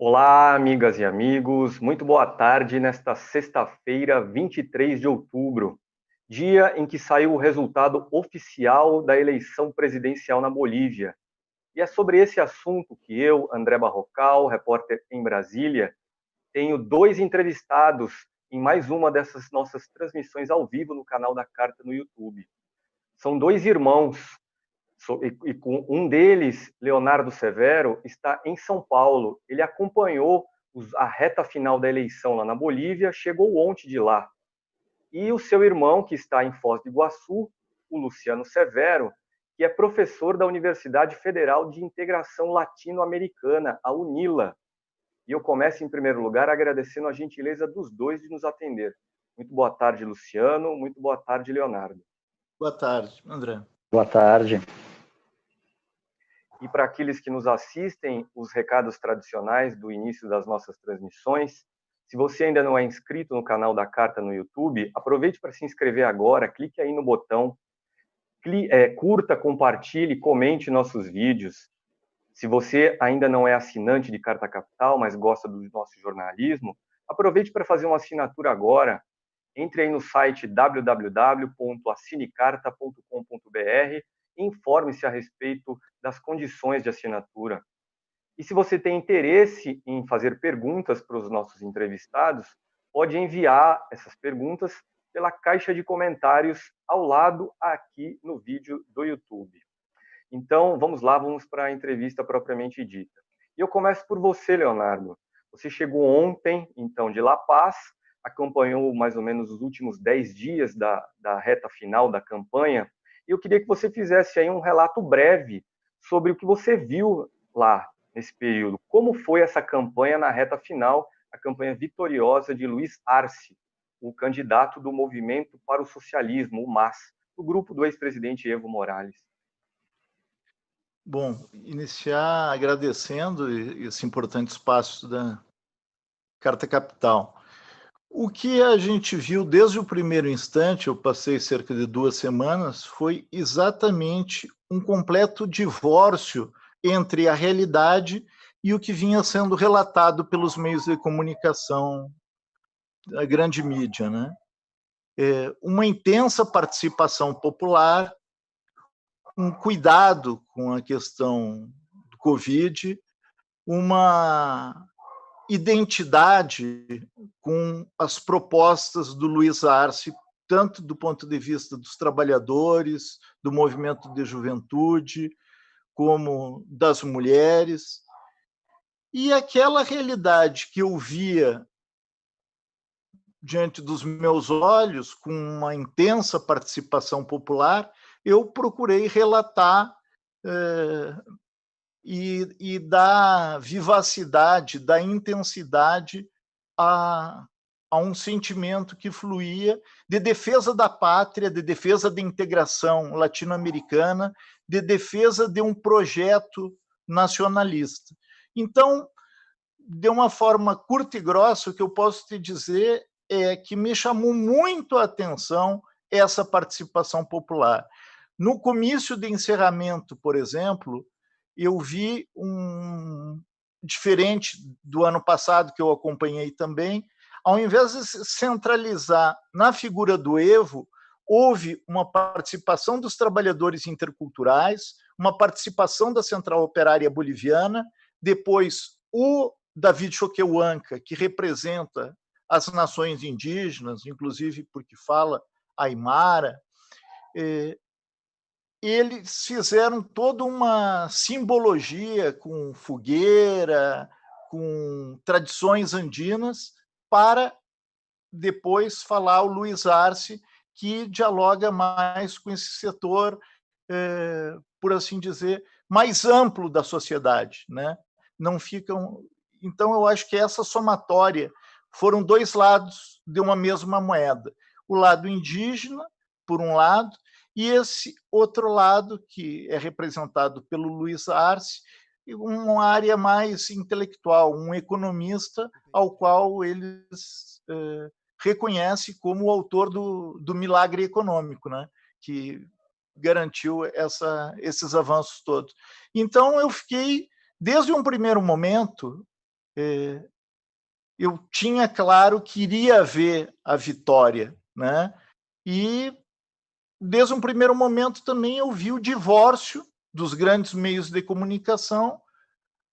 Olá, amigas e amigos, muito boa tarde nesta sexta-feira, 23 de outubro, dia em que saiu o resultado oficial da eleição presidencial na Bolívia. E é sobre esse assunto que eu, André Barrocal, repórter em Brasília, tenho dois entrevistados em mais uma dessas nossas transmissões ao vivo no canal da Carta no YouTube. São dois irmãos, e com um deles, Leonardo Severo, está em São Paulo. Ele acompanhou a reta final da eleição lá na Bolívia, chegou ontem de lá. E o seu irmão, que está em Foz do Iguaçu, o Luciano Severo, que é professor da Universidade Federal de Integração Latino-Americana, a UNILA. E eu começo, em primeiro lugar, agradecendo a gentileza dos dois de nos atender. Muito boa tarde, Luciano. Muito boa tarde, Leonardo. Boa tarde, André. Boa tarde. E para aqueles que nos assistem, os recados tradicionais do início das nossas transmissões. Se você ainda não é inscrito no canal da Carta no YouTube, aproveite para se inscrever agora, clique aí no botão, curta, compartilhe, comente nossos vídeos. Se você ainda não é assinante de Carta Capital, mas gosta do nosso jornalismo, aproveite para fazer uma assinatura agora. Entre aí no site www.assinecarta.com.br e informe-se a respeito das condições de assinatura. E se você tem interesse em fazer perguntas para os nossos entrevistados, pode enviar essas perguntas pela caixa de comentários ao lado aqui no vídeo do YouTube. Então, vamos lá, vamos para a entrevista propriamente dita. E eu começo por você, Leonardo. Você chegou ontem, então, de La Paz, acompanhou mais ou menos os últimos 10 dias da reta final da campanha, e eu queria que você fizesse aí um relato breve sobre o que você viu lá nesse período. Como foi essa campanha na reta final, a campanha vitoriosa de Luiz Arce, o candidato do Movimento para o Socialismo, o MAS, do grupo do ex-presidente Evo Morales? Bom, iniciar agradecendo esse importante espaço da Carta Capital. O que a gente viu desde o primeiro instante, eu passei cerca de 2 semanas, foi exatamente um completo divórcio entre a realidade e o que vinha sendo relatado pelos meios de comunicação da grande mídia, né? Uma intensa participação popular, um cuidado com a questão do Covid, uma identidade com as propostas do Luiz Arce, tanto do ponto de vista dos trabalhadores, do movimento de juventude, como das mulheres. E aquela realidade que eu via diante dos meus olhos, com uma intensa participação popular, eu procurei relatar e dar vivacidade, dar intensidade a um sentimento que fluía de defesa da pátria, de defesa da integração latino-americana, de defesa de um projeto nacionalista. Então, de uma forma curta e grossa, o que eu posso te dizer é que me chamou muito a atenção essa participação popular. No comício de encerramento, por exemplo, eu vi diferente do ano passado, que eu acompanhei também, ao invés de se centralizar na figura do Evo, houve uma participação dos trabalhadores interculturais, uma participação da Central Operária Boliviana, depois o David Choquehuanca, que representa as nações indígenas, inclusive porque fala aimara. Eles fizeram toda uma simbologia com fogueira, com tradições andinas, para depois falar o Luiz Arce, que dialoga mais com esse setor, por assim dizer, mais amplo da sociedade, né? Não ficam. Então, eu acho que essa somatória foram 2 lados de uma mesma moeda. O lado indígena, por um lado, e esse outro lado, que é representado pelo Luiz Arce, uma área mais intelectual, um economista ao qual eles reconhecem como o autor do milagre econômico, né? Que garantiu esses avanços todos. Então, eu fiquei, desde um primeiro momento, eu tinha claro que iria haver a vitória, né? E desde um primeiro momento também eu vi o divórcio dos grandes meios de comunicação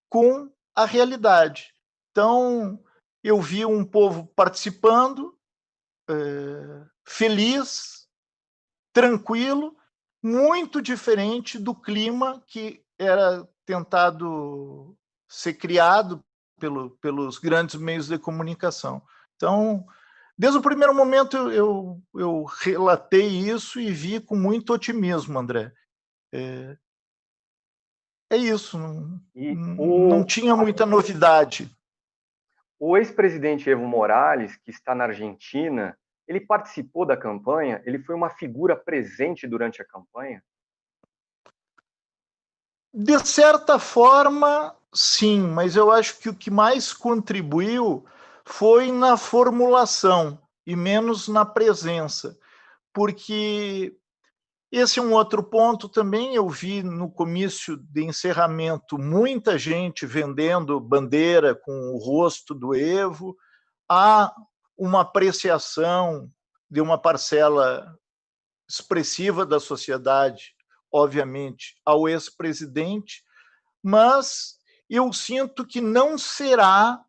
com a realidade. Então, eu vi um povo participando, feliz, tranquilo, muito diferente do clima que era tentado ser criado pelos grandes meios de comunicação. Então, desde o primeiro momento, eu relatei isso e vi com muito otimismo, André. É isso, E não tinha muita novidade. o ex-presidente Evo Morales, que está na Argentina, ele participou da campanha? Ele foi uma figura presente durante a campanha? De certa forma, sim, mas eu acho que o que mais contribuiu foi na formulação e menos na presença, porque esse é um outro ponto também. Eu vi no comício de encerramento muita gente vendendo bandeira com o rosto do Evo. Há uma apreciação de uma parcela expressiva da sociedade, obviamente, ao ex-presidente, mas eu sinto que não será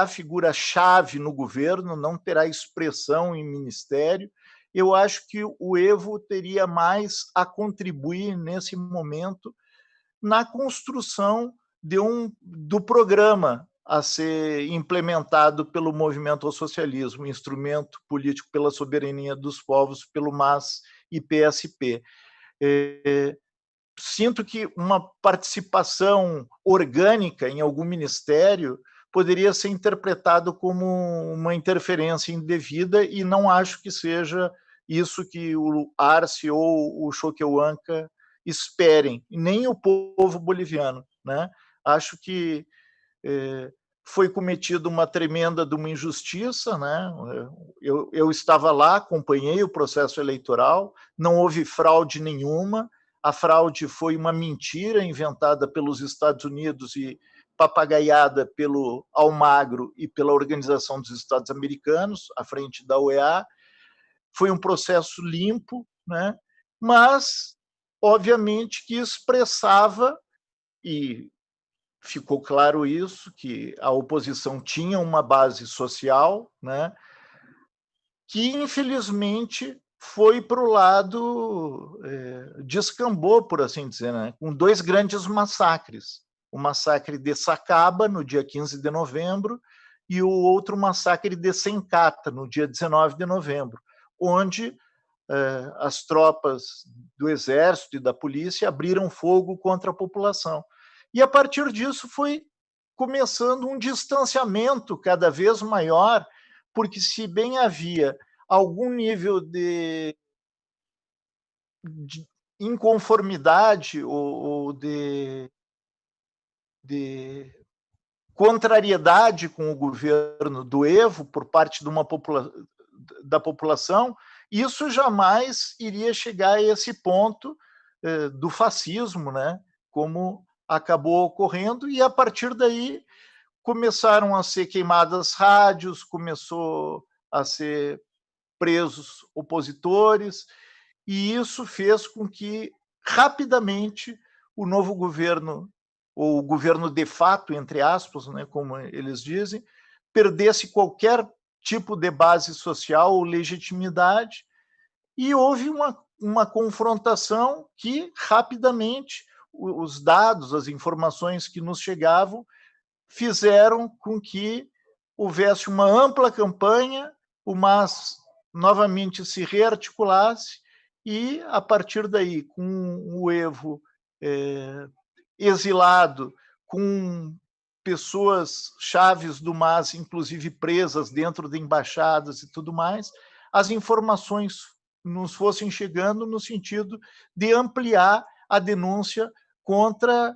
figura chave no governo, não terá expressão em ministério. Eu acho que o Evo teria mais a contribuir nesse momento na construção do programa a ser implementado pelo movimento ao socialismo, instrumento político pela soberania dos povos, pelo MAS e PSP. Sinto que uma participação orgânica em algum ministério poderia ser interpretado como uma interferência indevida, e não acho que seja isso que o Arce ou o Choquehuanca esperem, nem o povo boliviano, né? Acho que foi cometida uma tremenda de uma injustiça, né? Eu estava lá, acompanhei o processo eleitoral, não houve fraude nenhuma. A fraude foi uma mentira inventada pelos Estados Unidos e papagaiada pelo Almagro e pela Organização dos Estados Americanos, à frente da OEA. Foi um processo limpo, né? Mas, obviamente, que expressava, e ficou claro isso, que a oposição tinha uma base social, né? Que, infelizmente, foi para o lado, descambou, por assim dizer, né? Com dois grandes massacres. O massacre de Sacaba, no dia 15 de novembro, e o outro massacre de Sencata, no dia 19 de novembro, onde as tropas do exército e da polícia abriram fogo contra a população. E, a partir disso, foi começando um distanciamento cada vez maior, porque, se bem havia algum nível de inconformidade ou de contrariedade com o governo do Evo por parte da população, isso jamais iria chegar a esse ponto do fascismo, né? Como acabou ocorrendo, e a partir daí começaram a ser queimadas rádios, começou a ser presos opositores, e isso fez com que, rapidamente, o novo governo, ou o governo de fato, entre aspas, né, como eles dizem, perdesse qualquer tipo de base social ou legitimidade, e houve uma confrontação que, rapidamente, os dados, as informações que nos chegavam, fizeram com que houvesse uma ampla campanha, o MAS novamente se rearticulasse, e, a partir daí, com o Evo exilado, com pessoas chaves do MAS, inclusive presas dentro de embaixadas e tudo mais, as informações nos fossem chegando no sentido de ampliar a denúncia contra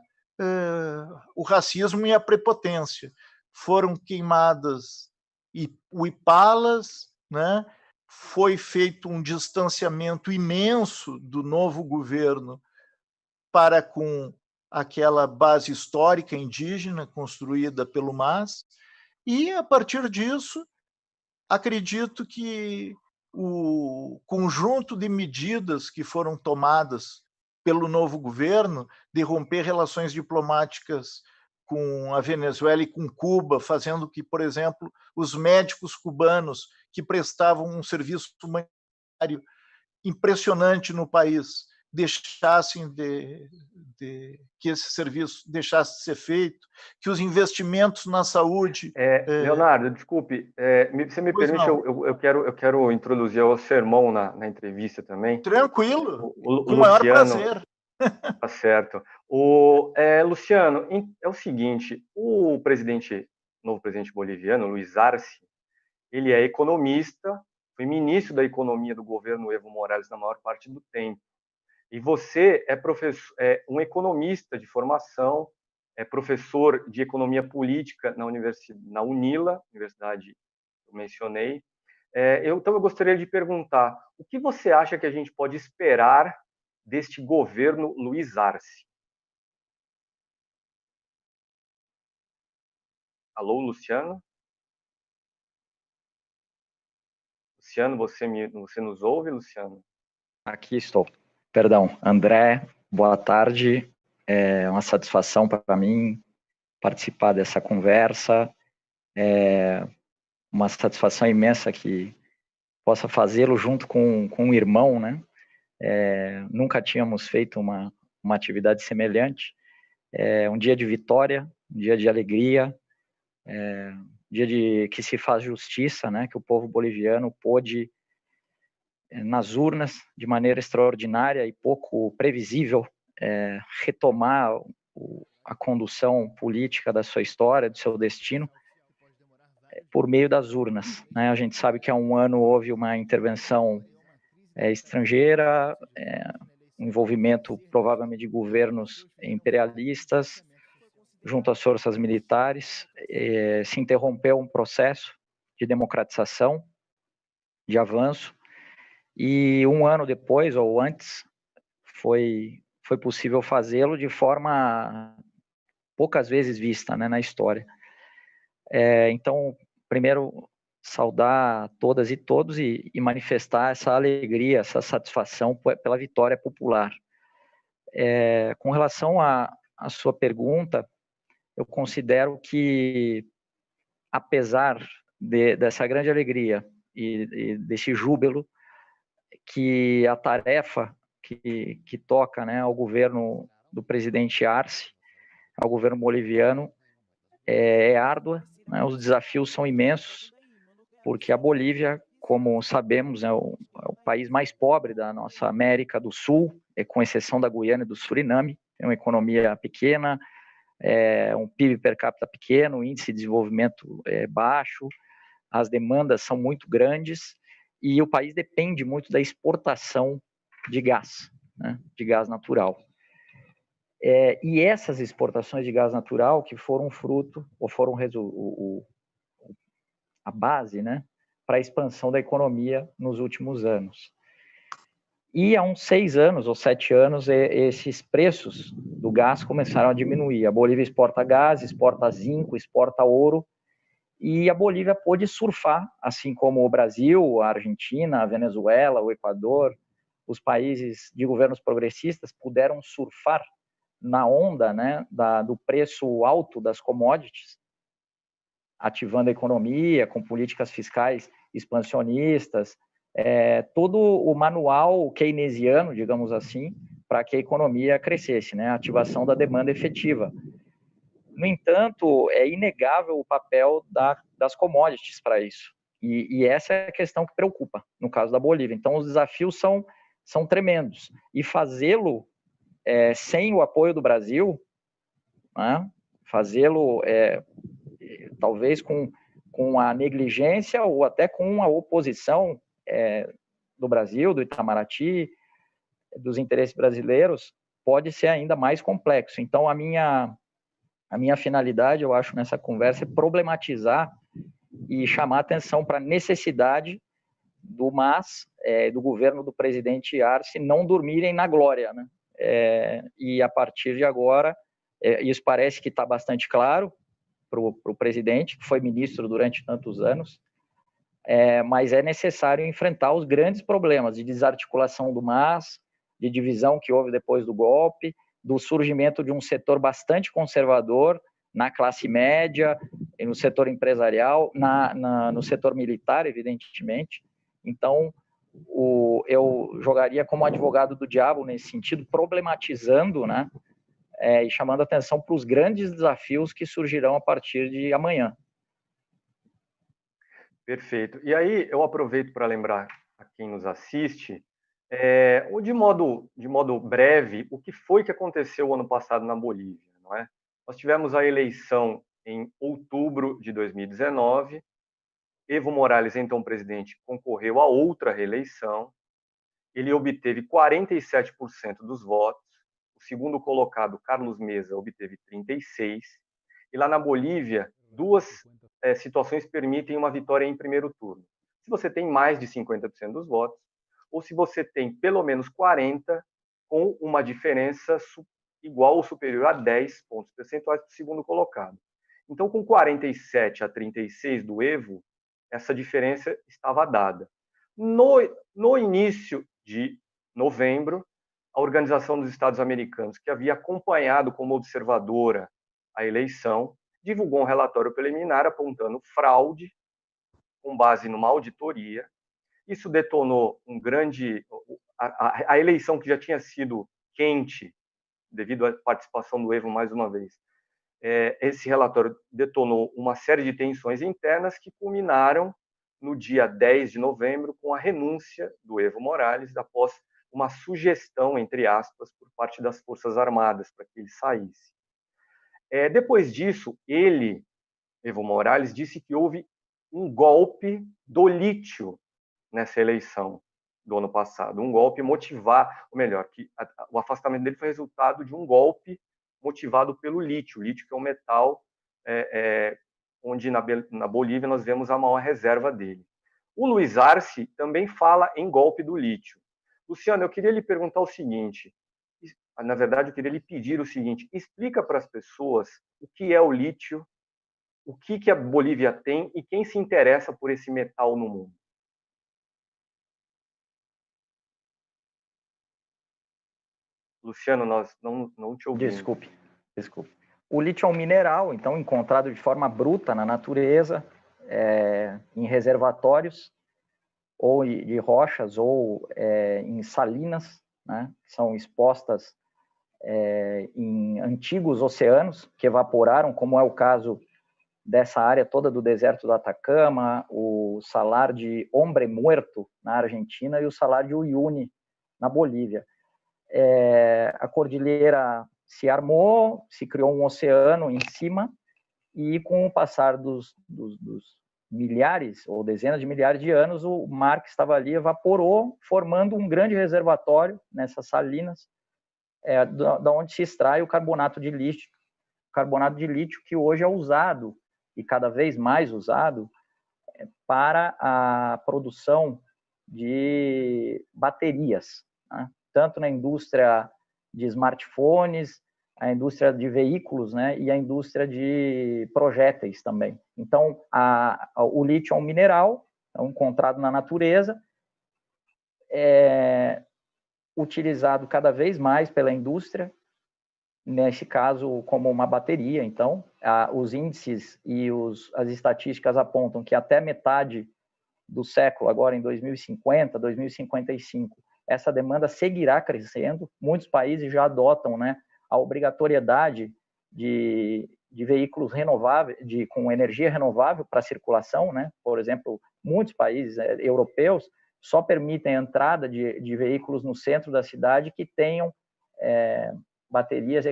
o racismo e a prepotência. Foram queimadas Ipalas, né? Foi feito um distanciamento imenso do novo governo para com aquela base histórica indígena construída pelo MAS, e, a partir disso, acredito que o conjunto de medidas que foram tomadas pelo novo governo de romper relações diplomáticas com a Venezuela e com Cuba, fazendo que, por exemplo, os médicos cubanos que prestavam um serviço humanitário impressionante no país deixassem que esse serviço deixasse de ser feito, que os investimentos na saúde... Leonardo, desculpe, você me Pois permite, não. eu quero introduzir o sermão na entrevista também. Tranquilo, O com o maior Luciano, prazer. tá certo. Luciano, é o seguinte, o novo presidente boliviano, Luiz Arce, ele é economista, foi ministro da Economia do governo Evo Morales na maior parte do tempo. E você um economista de formação, é professor de economia política na UNILA, universidade que eu mencionei. Então, eu gostaria de perguntar, o que você acha que a gente pode esperar deste governo Luiz Arce? Alô, Luciano? Luciano, você nos ouve, Luciano? Aqui estou. Perdão, André, boa tarde. É uma satisfação para mim participar dessa conversa. É uma satisfação imensa que possa fazê-lo junto com um irmão, né? Nunca tínhamos feito uma atividade semelhante. É um dia de vitória, um dia de alegria, um dia que se faz justiça, né? Que o povo boliviano pôde, nas urnas, de maneira extraordinária e pouco previsível, retomar a condução política da sua história, do seu destino, por meio das urnas, né? A gente sabe que há um ano houve uma intervenção estrangeira, um envolvimento provavelmente de governos imperialistas junto às forças militares, se interrompeu um processo de democratização, de avanço, e um ano depois, ou antes, foi possível fazê-lo de forma poucas vezes vista, né, na história. Então, primeiro, saudar todas e todos e manifestar essa alegria, essa satisfação pela vitória popular. Com relação à sua pergunta, eu considero que, apesar dessa grande alegria e desse júbilo, que a tarefa que toca, né, ao governo do presidente Arce, ao governo boliviano, é árdua, né? Os desafios são imensos, porque a Bolívia, como sabemos, é o país mais pobre da nossa América do Sul, com exceção da Guiana e do Suriname, tem uma economia pequena, um PIB per capita pequeno, o índice de desenvolvimento baixo, as demandas são muito grandes e o país depende muito da exportação de gás, né, de gás natural. E essas exportações de gás natural que foram fruto, ou foram a base, né, para a expansão da economia nos últimos anos. E há uns 6 anos ou 7 anos, esses preços do gás começaram a diminuir. A Bolívia exporta gás, exporta zinco, exporta ouro, e a Bolívia pôde surfar, assim como o Brasil, a Argentina, a Venezuela, o Equador, os países de governos progressistas puderam surfar na onda, né, do preço alto das commodities, ativando a economia com políticas fiscais expansionistas, todo o manual keynesiano, digamos assim, para que a economia crescesse, né, a ativação da demanda efetiva. No entanto, é inegável o papel das commodities para isso. E essa é a questão que preocupa, no caso da Bolívia. Então, os desafios são tremendos. E fazê-lo sem o apoio do Brasil, né, fazê-lo talvez com a negligência ou até com a oposição do Brasil, do Itamaraty, dos interesses brasileiros, pode ser ainda mais complexo. Então, a minha finalidade, eu acho, nessa conversa é problematizar e chamar atenção para a necessidade do MAS, do governo do presidente Arce, não dormirem na glória, né? e a partir de agora, isso parece que está bastante claro para o presidente, que foi ministro durante tantos anos, mas é necessário enfrentar os grandes problemas de desarticulação do MAS, de divisão que houve depois do golpe, do surgimento de um setor bastante conservador na classe média, no setor empresarial, no setor militar, evidentemente. Então, eu jogaria como advogado do diabo nesse sentido, problematizando, né, e chamando atenção para os grandes desafios que surgirão a partir de amanhã. Perfeito. E aí eu aproveito para lembrar a quem nos assiste, de modo breve, o que foi que aconteceu ano passado na Bolívia, não é? Nós tivemos a eleição em outubro de 2019, Evo Morales, então presidente, concorreu a outra reeleição, ele obteve 47% dos votos, o segundo colocado, Carlos Mesa, obteve 36%, e lá na Bolívia, duas situações permitem uma vitória em primeiro turno. Se você tem mais de 50% dos votos, ou se você tem pelo menos 40%, com uma diferença igual ou superior a 10 pontos percentuais do segundo colocado. Então, com 47 a 36 do Evo, essa diferença estava dada. No início de novembro, a Organização dos Estados Americanos, que havia acompanhado como observadora a eleição, divulgou um relatório preliminar apontando fraude com base numa auditoria. Isso detonou um grande... A eleição que já tinha sido quente, devido à participação do Evo mais uma vez, esse relatório detonou uma série de tensões internas que culminaram no dia 10 de novembro com a renúncia do Evo Morales após uma sugestão, entre aspas, por parte das Forças Armadas para que ele saísse. Depois disso, Evo Morales, disse que houve um golpe do lítio nessa eleição do ano passado, um golpe motivado, ou melhor, que o afastamento dele foi resultado de um golpe motivado pelo lítio. O lítio que é um metal onde na Bolívia nós vemos a maior reserva dele. O Luiz Arce também fala em golpe do lítio. Luciano, eu queria lhe perguntar o seguinte, na verdade eu queria lhe pedir o seguinte, explica para as pessoas o que é o lítio, o que a Bolívia tem e quem se interessa por esse metal no mundo. Luciano, nós não te ouvimos. Desculpe. O lítio é um mineral, então, encontrado de forma bruta na natureza, em reservatórios, ou de rochas, ou em salinas, né, que são expostas em antigos oceanos, que evaporaram, como é o caso dessa área toda do deserto do Atacama, o salar de Hombre Muerto, na Argentina, e o salar de Uyuni, na Bolívia. A cordilheira se armou, se criou um oceano em cima, e com o passar dos milhares ou dezenas de milhares de anos, o mar que estava ali evaporou, formando um grande reservatório nessas salinas, da onde se extrai o carbonato de lítio. O carbonato de lítio que hoje é usado, e cada vez mais usado, para a produção de baterias, né? Tanto na indústria de smartphones, a indústria de veículos, né, e a indústria de projéteis também. Então, o lítio é um mineral, encontrado na natureza, utilizado cada vez mais pela indústria, nesse caso como uma bateria. Então, os índices e as estatísticas apontam que até metade do século, agora em 2050, 2055, essa demanda seguirá crescendo. Muitos países já adotam, né, a obrigatoriedade de veículos renováveis, com energia renovável para circulação, né? Por exemplo, muitos países europeus só permitem a entrada de veículos no centro da cidade que tenham baterias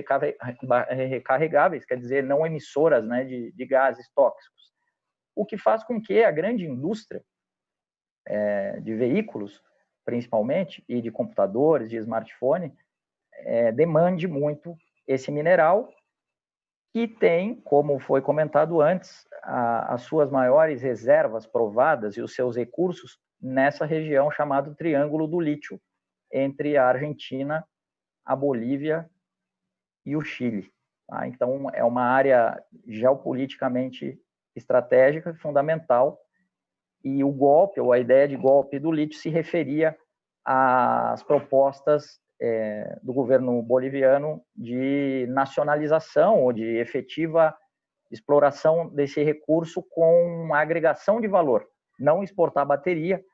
recarregáveis, quer dizer, não emissoras, né, de gases tóxicos. O que faz com que a grande indústria de veículos, principalmente, e de computadores, de smartphone, demande muito esse mineral, que tem, como foi comentado antes, as suas maiores reservas provadas e os seus recursos nessa região chamada Triângulo do Lítio, entre a Argentina, a Bolívia e o Chile. Tá? Então, é uma área geopoliticamente estratégica, fundamental, e o golpe, ou a ideia de golpe do lítio, se referia às propostas do governo boliviano de nacionalização ou de efetiva exploração desse recurso com agregação de valor. Não exportar bateria,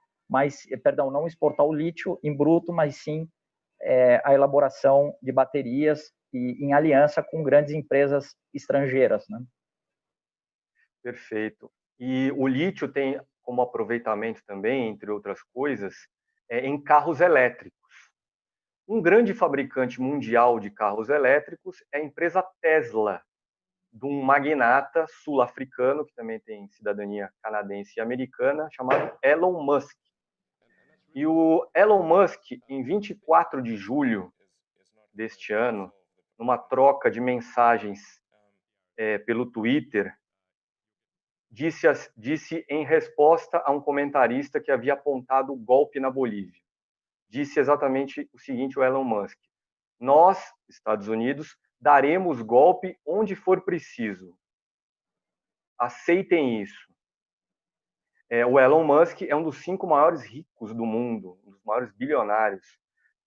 não exportar o lítio em bruto, mas sim a elaboração de baterias e em aliança com grandes empresas estrangeiras, né? Perfeito. E o lítio tem como aproveitamento também, entre outras coisas, em carros elétricos. Um grande fabricante mundial de carros elétricos é a empresa Tesla, de um magnata sul-africano, que também tem cidadania canadense e americana, chamado Elon Musk. E o Elon Musk, em 24 de julho deste ano, numa troca de mensagens pelo Twitter, disse em resposta a um comentarista que havia apontado o golpe na Bolívia. Disse exatamente o seguinte, o Elon Musk: nós, Estados Unidos, daremos golpe onde for preciso. Aceitem isso. O Elon Musk é um dos 5 maiores ricos do mundo, um dos maiores bilionários.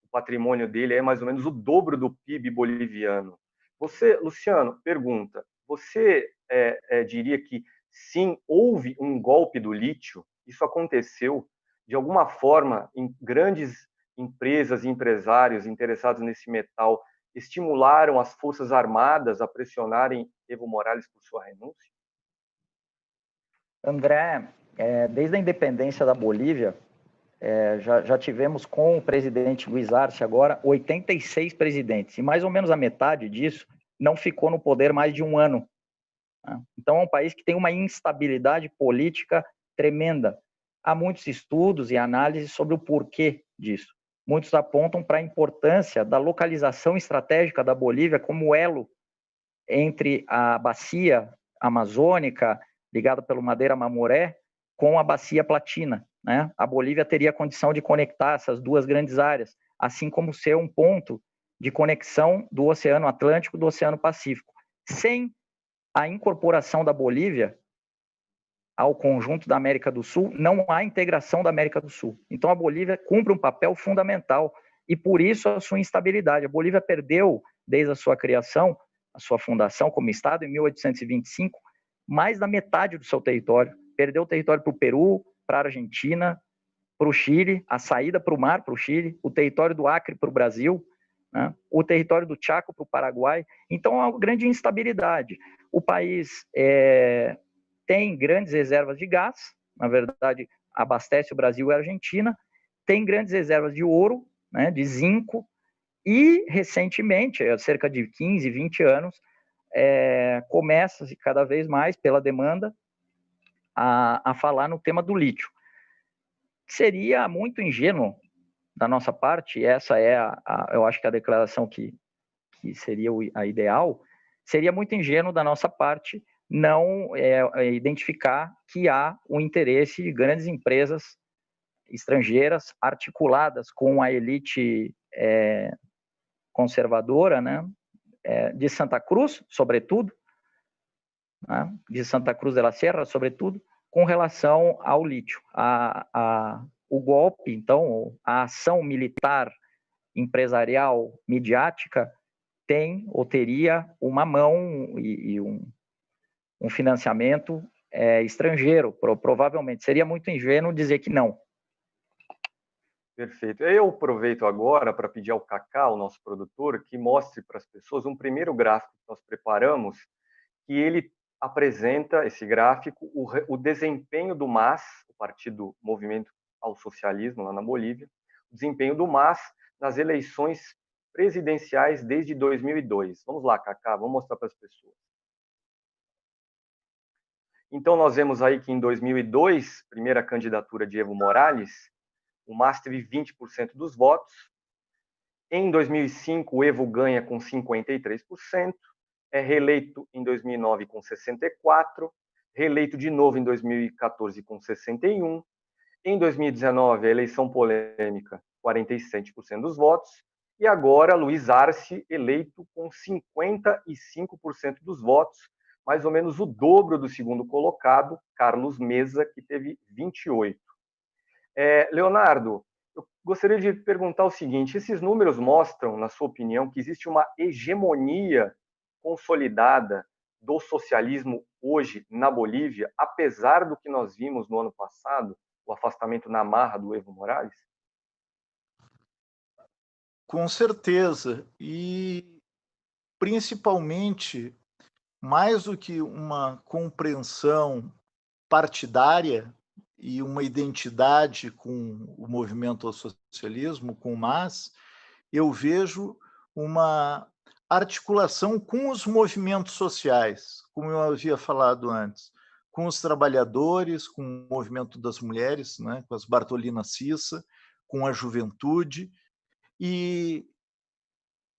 O patrimônio dele é mais ou menos o dobro do PIB boliviano. Você, Luciano, pergunta, você diria que sim, houve um golpe do lítio? Isso aconteceu? De alguma forma, em grandes empresas e empresários interessados nesse metal estimularam as Forças Armadas a pressionarem Evo Morales por sua renúncia? André, desde a independência da Bolívia, já tivemos com o presidente Luiz Arce agora 86 presidentes, e mais ou menos a metade disso não ficou no poder mais de um ano. Então é um país que tem uma instabilidade política tremenda. Há muitos estudos e análises sobre o porquê disso. Muitos apontam para a importância da localização estratégica da Bolívia como elo entre a bacia amazônica, ligada pelo Madeira Mamoré, com a bacia platina, né? A Bolívia teria a condição de conectar essas duas grandes áreas, assim como ser um ponto de conexão do Oceano Atlântico e do Oceano Pacífico. Sem a incorporação da Bolívia ao conjunto da América do Sul, não há integração da América do Sul. Então a Bolívia cumpre um papel fundamental e por isso a sua instabilidade. A Bolívia perdeu, desde a sua criação, a sua fundação como Estado, em 1825, mais da metade do seu território. Perdeu o território para o Peru, para a Argentina, para o Chile, a saída para o mar para o Chile, o território do Acre para o Brasil, né? O território do Chaco para o Paraguai. Então, há uma grande instabilidade. O país tem grandes reservas de gás, na verdade, abastece o Brasil e a Argentina, tem grandes reservas de ouro, né, de zinco, e, recentemente, há cerca de 15, 20 anos, começa-se cada vez mais, pela demanda, a falar no tema do lítio. Seria muito ingênuo da nossa parte, e essa é, eu acho que a declaração que seria a ideal, seria muito ingênuo da nossa parte não identificar que há o interesse de grandes empresas estrangeiras articuladas com a elite conservadora, né, de Santa Cruz, sobretudo, né, de Santa Cruz de la Sierra, sobretudo, com relação ao lítio. O golpe, então, a ação militar, empresarial, midiática, tem ou teria uma mão e um financiamento estrangeiro, provavelmente. Seria muito ingênuo dizer que não. Perfeito. Eu aproveito agora para pedir ao Kaká, o nosso produtor, que mostre para as pessoas um primeiro gráfico que nós preparamos, que ele apresenta, esse gráfico, o desempenho do MAS, o Partido Movimento ao Socialismo, lá na Bolívia, o desempenho do MAS nas eleições presidenciais desde 2002. Vamos lá, Kaká, vamos mostrar para as pessoas. Então, nós vemos aí que em 2002, primeira candidatura de Evo Morales, o MAS teve 20% dos votos. Em 2005, o Evo ganha com 53%, é reeleito em 2009 com 64%, reeleito de novo em 2014 com 61%. Em 2019, a eleição polêmica, 47% dos votos. e agora Luiz Arce eleito com 55% dos votos, mais ou menos o dobro do segundo colocado, Carlos Mesa, que teve 28%. Leonardo, eu gostaria de perguntar o seguinte: esses números mostram, na sua opinião, que existe uma hegemonia consolidada do socialismo hoje na Bolívia, apesar do que nós vimos no ano passado, o afastamento na marra do Evo Morales? Com certeza. E, principalmente, mais do que uma compreensão partidária e uma identidade com o movimento ao socialismo, com o MAS, eu vejo uma articulação com os movimentos sociais, como eu havia falado antes, com os trabalhadores, com o movimento das mulheres, né, com as Bartolina Cissa, com a juventude, e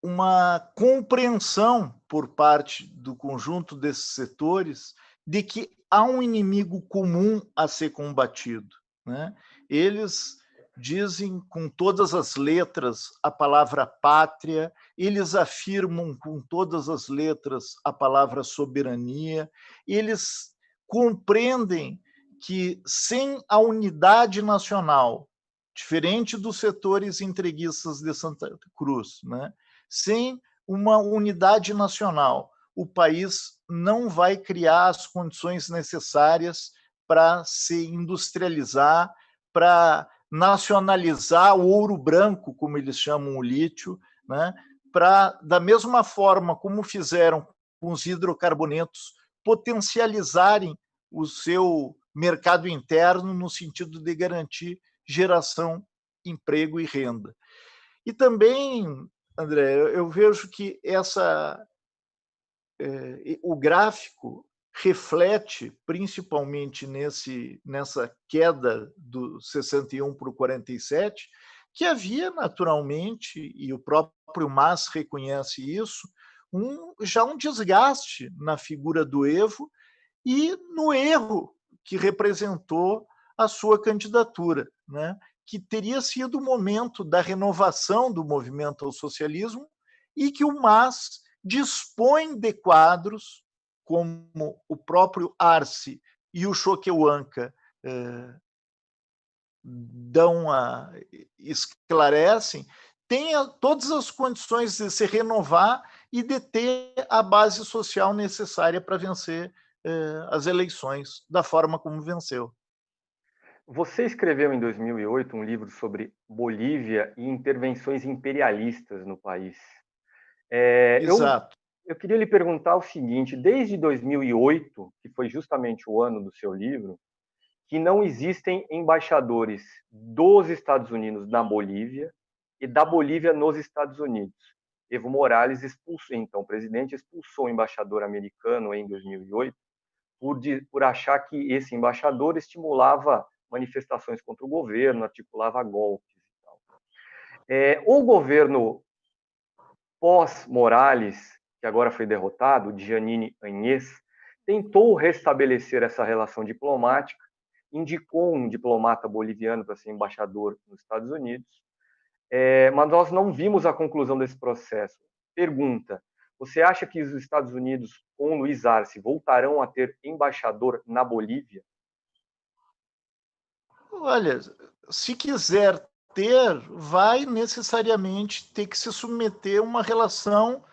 uma compreensão por parte do conjunto desses setores de que há um inimigo comum a ser combatido, né? Eles dizem com todas as letras a palavra pátria, eles afirmam com todas as letras a palavra soberania, eles compreendem que sem a unidade nacional, diferente dos setores entreguistas de Santa Cruz, né? Sem uma unidade nacional, o país não vai criar as condições necessárias para se industrializar, para nacionalizar o ouro branco, como eles chamam o lítio, né? Para, da mesma forma como fizeram com os hidrocarbonetos, potencializarem o seu mercado interno no sentido de garantir geração, emprego e renda. E também, André, eu vejo que o gráfico reflete, principalmente nessa queda do 61 para o 47, que havia naturalmente, e o próprio Mas reconhece isso, já um desgaste na figura do Evo e no erro que representou a sua candidatura, né? Que teria sido o momento da renovação do movimento ao socialismo e que o MAS dispõe de quadros, como o próprio Arce e o Choquehuanca esclarecem, tenha todas as condições de se renovar e de ter a base social necessária para vencer as eleições da forma como venceu. Você escreveu em 2008 um livro sobre Bolívia e intervenções imperialistas no país. Exato. Eu queria lhe perguntar o seguinte: desde 2008, que foi justamente o ano do seu livro, que não existem embaixadores dos Estados Unidos na Bolívia e da Bolívia nos Estados Unidos. Evo Morales expulsou, então, o presidente expulsou o embaixador americano em 2008 por achar que esse embaixador estimulava manifestações contra o governo, articulava golpes e tal. O governo pós-Morales, que agora foi derrotado, de Jeanine Áñez, tentou restabelecer essa relação diplomática, indicou um diplomata boliviano para ser embaixador nos Estados Unidos, mas nós não vimos a conclusão desse processo. Pergunta: você acha que os Estados Unidos, com Luiz Arce, voltarão a ter embaixador na Bolívia? Olha, se quiser ter, vai necessariamente ter que se submeter a uma relação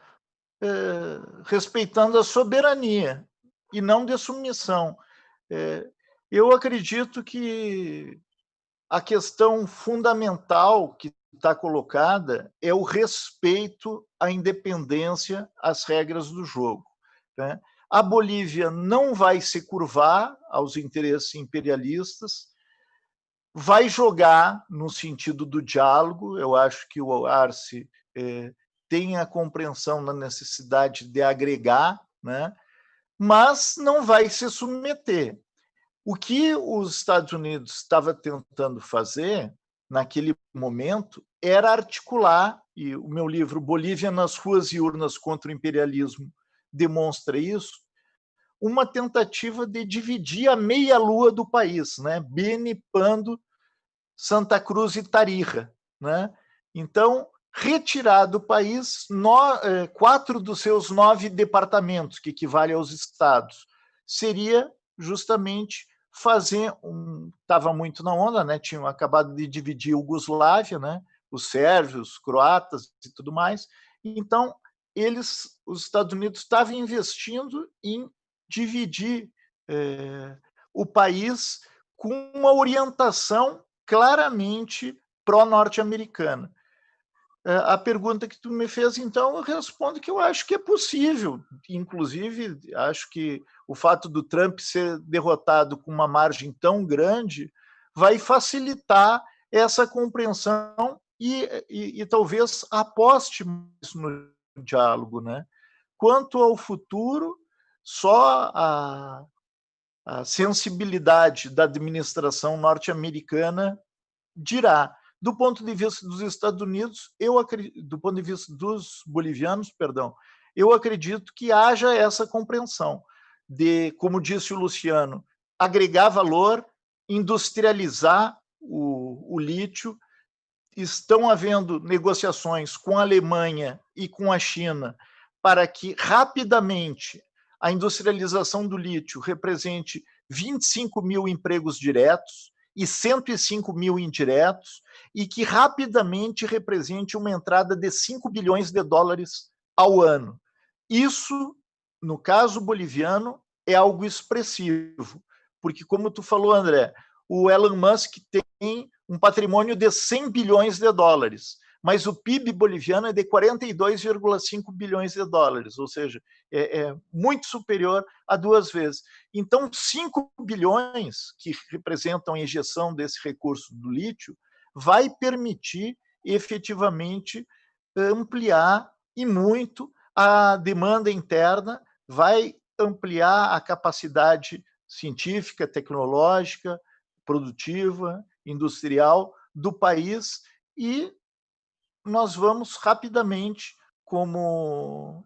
respeitando a soberania e não de submissão. Eu acredito que a questão fundamental que está colocada é o respeito à independência, às regras do jogo, né? A Bolívia não vai se curvar aos interesses imperialistas, vai jogar no sentido do diálogo. Eu acho que o Arce tem a compreensão da necessidade de agregar, né? Mas não vai se submeter. O que os Estados Unidos estava tentando fazer naquele momento era articular, e o meu livro Bolívia nas ruas e urnas contra o imperialismo demonstra isso, uma tentativa de dividir a meia-lua do país, né? Beni, Pando, Santa Cruz e Tarija, né? Então, retirar do país 4 dos seus 9 departamentos, que equivale aos estados. Seria justamente fazer estava muito na onda, né? Tinham acabado de dividir a Iugoslávia, né? Os sérvios, os croatas e tudo mais. Então, os Estados Unidos estavam investindo em dividir o país com uma orientação claramente pró-norte-americana. A pergunta que tu me fez, então, eu respondo que eu acho que é possível. Inclusive, acho que o fato do Trump ser derrotado com uma margem tão grande vai facilitar essa compreensão e talvez aposte mais no diálogo, né? Quanto ao futuro, só a sensibilidade da administração norte-americana dirá. Do ponto de vista dos Estados Unidos, do ponto de vista dos bolivianos, perdão, eu acredito que haja essa compreensão de, como disse o Luciano, agregar valor, industrializar o lítio. Estão havendo negociações com a Alemanha e com a China para que rapidamente a industrialização do lítio represente 25 mil empregos diretos e 105 mil indiretos, e que rapidamente represente uma entrada de 5 bilhões de dólares ao ano. Isso, no caso boliviano, é algo expressivo, porque, como tu falou, André, o Elon Musk tem um patrimônio de 100 bilhões de dólares, mas o PIB boliviano é de 42,5 bilhões de dólares, ou seja, é muito superior a 2 vezes. Então, 5 bilhões, que representam a injeção desse recurso do lítio, vai permitir efetivamente ampliar e muito a demanda interna, vai ampliar a capacidade científica, tecnológica, produtiva, industrial do país, e nós vamos rapidamente, como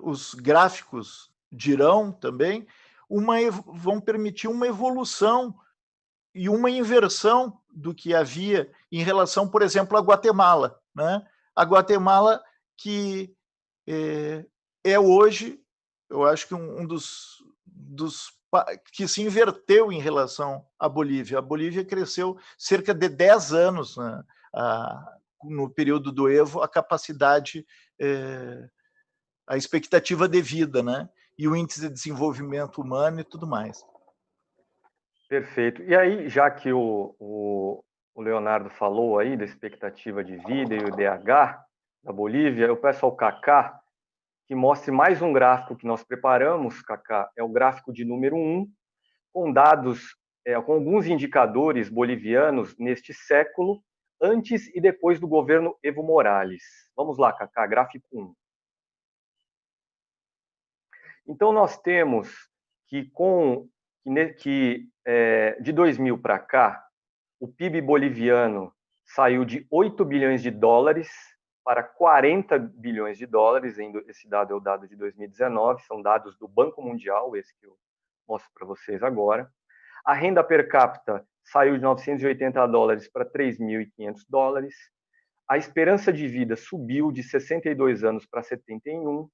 os gráficos dirão também, vão permitir uma evolução e uma inversão do que havia em relação, por exemplo, à Guatemala, né? A Guatemala que é hoje, eu acho que um dos que se inverteu em relação à Bolívia. A Bolívia cresceu cerca de 10 anos, né, no período do Evo, a capacidade, a expectativa de vida, né, e o índice de desenvolvimento humano e tudo mais. Perfeito. E aí, já que o Leonardo falou aí da expectativa de vida e o IDH da Bolívia, eu peço ao Kaká que mostre mais um gráfico que nós preparamos, Kaká. É o gráfico de número 1, com dados, com alguns indicadores bolivianos neste século, antes e depois do governo Evo Morales. Vamos lá, Kaká, gráfico 1. Então, nós temos que, de 2000 para cá, o PIB boliviano saiu de 8 bilhões de dólares para 40 bilhões de dólares. Esse dado é o dado de 2019, são dados do Banco Mundial, esse que eu mostro para vocês agora. A renda per capita saiu de 980 dólares para 3.500 dólares. A esperança de vida subiu de 62 anos para 71.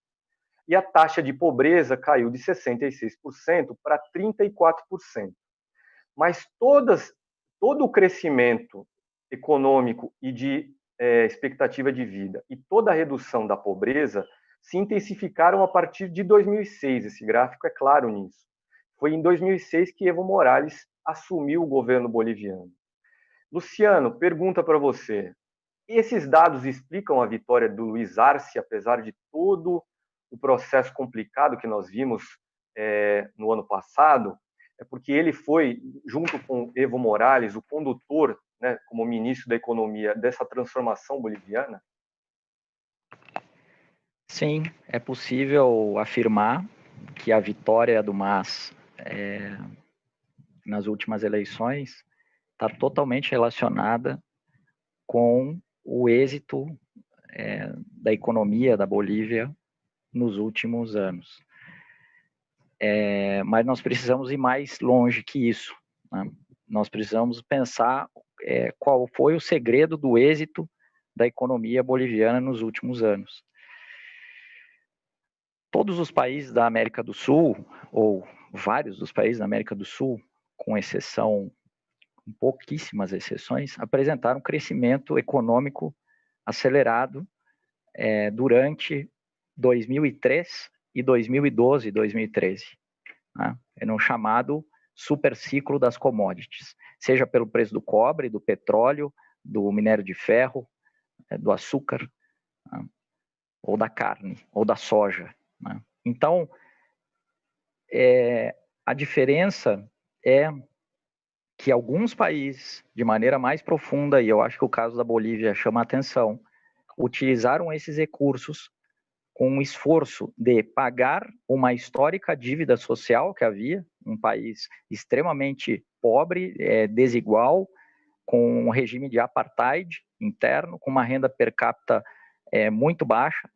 E a taxa de pobreza caiu de 66% para 34%. Mas todo o crescimento econômico e de expectativa de vida e toda a redução da pobreza se intensificaram a partir de 2006. Esse gráfico é claro nisso. Foi em 2006 que Evo Morales assumiu o governo boliviano. Luciano, pergunta para você. Esses dados explicam a vitória do Luiz Arce, apesar de todo o processo complicado que nós vimos no ano passado? É porque ele foi, junto com Evo Morales, o condutor, né, como ministro da Economia, dessa transformação boliviana? Sim, é possível afirmar que a vitória do MAS nas últimas eleições está totalmente relacionada com o êxito da economia da Bolívia nos últimos anos. Mas nós precisamos ir mais longe que isso, né? Nós precisamos pensar qual foi o segredo do êxito da economia boliviana nos últimos anos. Todos os países da América do Sul, ou vários dos países da América do Sul, com exceção, pouquíssimas exceções, apresentaram crescimento econômico acelerado durante 2003 e 2012 e 2013, né? É no chamado super ciclo das commodities, seja pelo preço do cobre, do petróleo, do minério de ferro, do açúcar, né? Ou da carne, ou da soja, né? Então, a diferença é que alguns países, de maneira mais profunda, e eu acho que o caso da Bolívia chama a atenção, utilizaram esses recursos com um esforço de pagar uma histórica dívida social que havia, um país extremamente pobre, desigual, com um regime de apartheid interno, com uma renda per capita muito baixa,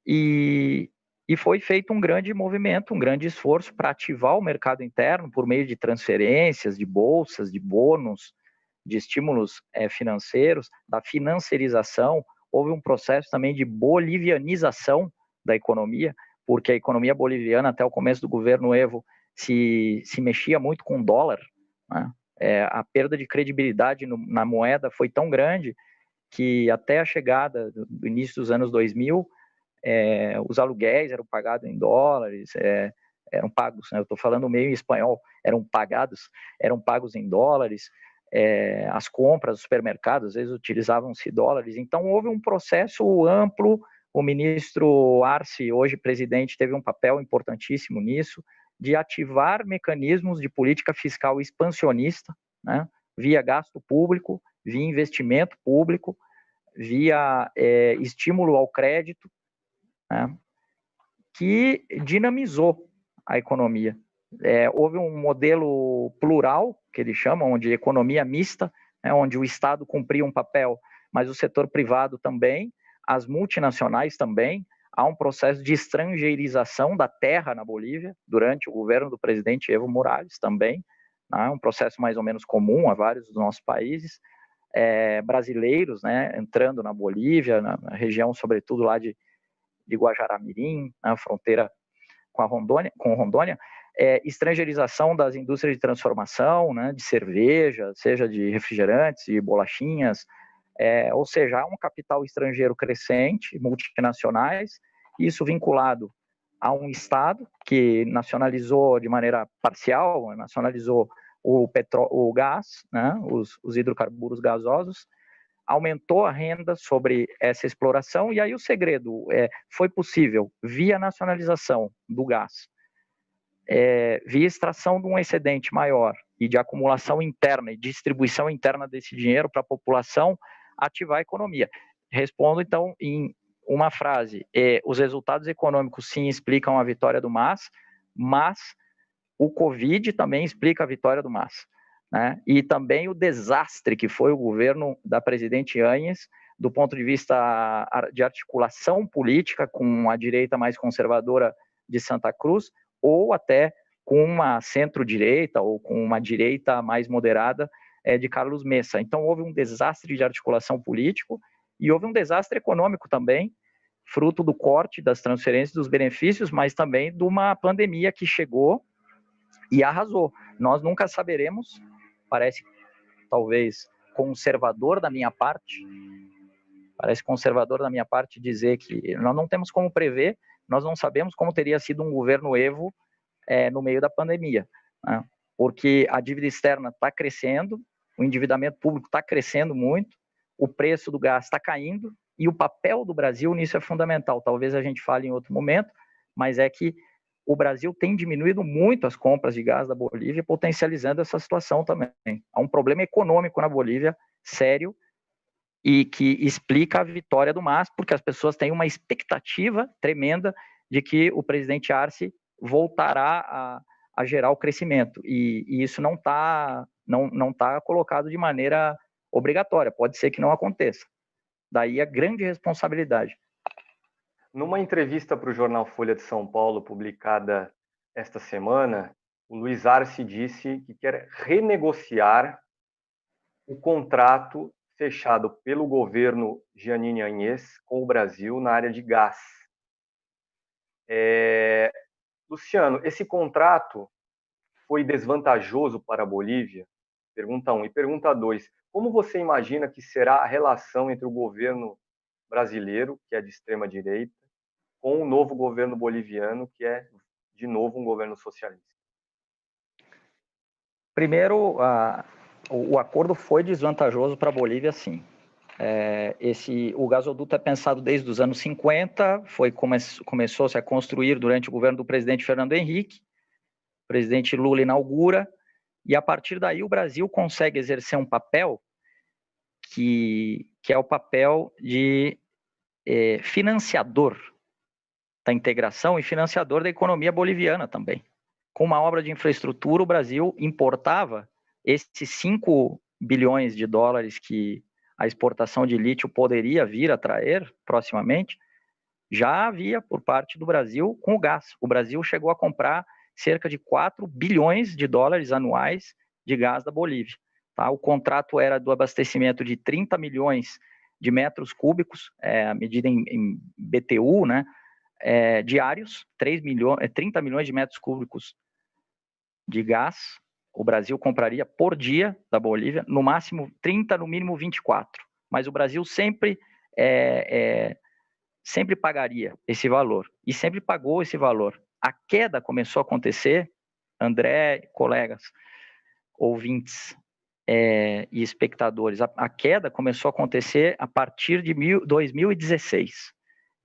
e foi feito um grande movimento, um grande esforço para ativar o mercado interno por meio de transferências, de bolsas, de bônus, de estímulos financeiros, da financiarização. Houve um processo também de bolivianização da economia, porque a economia boliviana, até o começo do governo Evo, se mexia muito com o dólar, né? A perda de credibilidade na moeda foi tão grande que até a chegada do início dos anos 2000, os aluguéis eram pagados em dólares, eram pagos, né? Eu estou falando meio em espanhol, eram pagos em dólares, as compras dos supermercados, às vezes utilizavam-se dólares, então houve um processo amplo. O ministro Arce, hoje presidente, teve um papel importantíssimo nisso, de ativar mecanismos de política fiscal expansionista, né? Via gasto público, via investimento público, via estímulo ao crédito, né? Que dinamizou a economia. Houve um modelo plural, que eles chamam, de economia mista, né, onde o Estado cumpria um papel, mas o setor privado também, as multinacionais também. Há um processo de estrangeirização da terra na Bolívia, durante o governo do presidente Evo Morales também, né, um processo mais ou menos comum a vários dos nossos países. Brasileiros, né, entrando na Bolívia, na região, sobretudo lá de Guajará-Mirim, na fronteira com Rondônia, estrangeirização das indústrias de transformação, né, de cerveja, seja de refrigerantes e bolachinhas, ou seja, há um capital estrangeiro crescente, multinacionais, isso vinculado a um Estado que nacionalizou de maneira parcial, nacionalizou o gás, né, os hidrocarburos gasosos, aumentou a renda sobre essa exploração, e aí o segredo foi possível, via nacionalização do gás, via extração de um excedente maior e de acumulação interna e distribuição interna desse dinheiro para a população, ativar a economia. Respondo, então, em uma frase: os resultados econômicos sim explicam a vitória do MAS, mas o Covid também explica a vitória do MAS, né? E também o desastre que foi o governo da presidente Yáñez, do ponto de vista de articulação política com a direita mais conservadora de Santa Cruz, ou até com uma centro-direita ou com uma direita mais moderada de Carlos Mesa. Então houve um desastre de articulação político e houve um desastre econômico também, fruto do corte das transferências dos benefícios, mas também de uma pandemia que chegou e arrasou. Nós nunca saberemos, parece talvez conservador da minha parte, dizer que nós não temos como prever, nós não sabemos como teria sido um governo Evo no meio da pandemia, né? Porque a dívida externa está crescendo, o endividamento público está crescendo muito, o preço do gás está caindo, e o papel do Brasil nisso é fundamental. Talvez a gente fale em outro momento, mas é que o Brasil tem diminuído muito as compras de gás da Bolívia, potencializando essa situação também. Há um problema econômico na Bolívia, sério, e que explica a vitória do MAS, porque as pessoas têm uma expectativa tremenda de que o presidente Arce voltará a gerar o crescimento, e isso não tá colocado de maneira obrigatória, pode ser que não aconteça. Daí a grande responsabilidade. Numa entrevista para o jornal Folha de São Paulo, publicada esta semana, o Luiz Arce disse que quer renegociar o contrato fechado pelo governo Jeanine Áñez com o Brasil na área de gás. Luciano, esse contrato foi desvantajoso para a Bolívia? Pergunta 1. E pergunta 2, como você imagina que será a relação entre o governo brasileiro, que é de extrema-direita, com o novo governo boliviano, que é, de novo, um governo socialista? Primeiro, o acordo foi desvantajoso para a Bolívia, sim. O gasoduto é pensado desde os anos 50, começou-se a construir durante o governo do presidente Fernando Henrique, o presidente Lula inaugura, e a partir daí o Brasil consegue exercer um papel que é o papel de financiador da integração e financiador da economia boliviana também. Com uma obra de infraestrutura, o Brasil importava esses 5 bilhões de dólares que a exportação de lítio poderia vir a trazer proximamente, já havia por parte do Brasil com o gás. O Brasil chegou a comprar cerca de 4 bilhões de dólares anuais de gás da Bolívia. Tá? O contrato era do abastecimento de 30 milhões de metros cúbicos, a medida em BTU, né, diários, 30 milhões de metros cúbicos de gás. O Brasil compraria por dia da Bolívia, no máximo 30, no mínimo 24. Mas o Brasil sempre pagaria esse valor, e sempre pagou esse valor. A queda começou a acontecer, André, colegas, ouvintes e espectadores, a queda começou a acontecer a partir de 2016.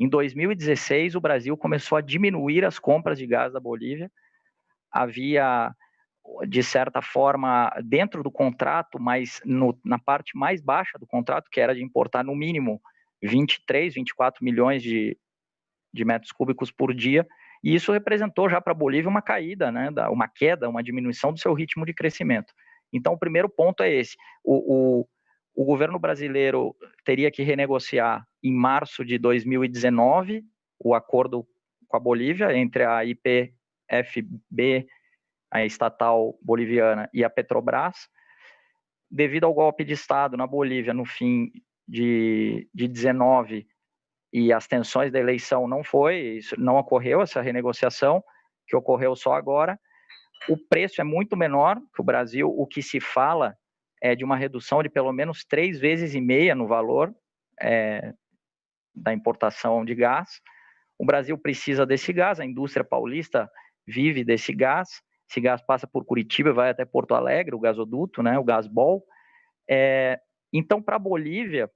Em 2016, o Brasil começou a diminuir as compras de gás da Bolívia. Havia, de certa forma, dentro do contrato, mas na parte mais baixa do contrato, que era de importar no mínimo 23, 24 milhões de metros cúbicos por dia, e isso representou já para a Bolívia uma caída, né, uma queda, uma diminuição do seu ritmo de crescimento. Então, o primeiro ponto é esse. O governo brasileiro teria que renegociar em março de 2019 o acordo com a Bolívia entre a YPF-B, a estatal boliviana, e a Petrobras. Devido ao golpe de Estado na Bolívia no fim de 19 e as tensões da eleição, não ocorreu essa renegociação, que ocorreu só agora. O preço é muito menor que o Brasil. O que se fala é de uma redução de pelo menos 3,5 vezes no valor da importação de gás. O Brasil precisa desse gás, a indústria paulista vive desse gás. Esse gás passa por Curitiba e vai até Porto Alegre, o gasoduto, né, o Gasbol. Então, para a Bolívia,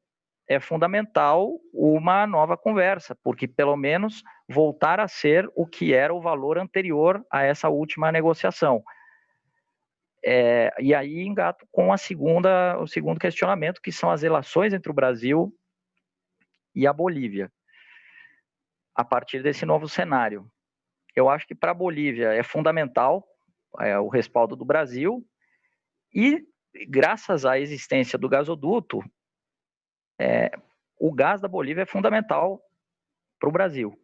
é fundamental uma nova conversa, porque pelo menos voltar a ser o que era o valor anterior a essa última negociação. E aí engato com o segundo questionamento, que são as relações entre o Brasil e a Bolívia, a partir desse novo cenário. Eu acho que para a Bolívia é fundamental o respaldo do Brasil, e graças à existência do gasoduto, o gás da Bolívia é fundamental para o Brasil.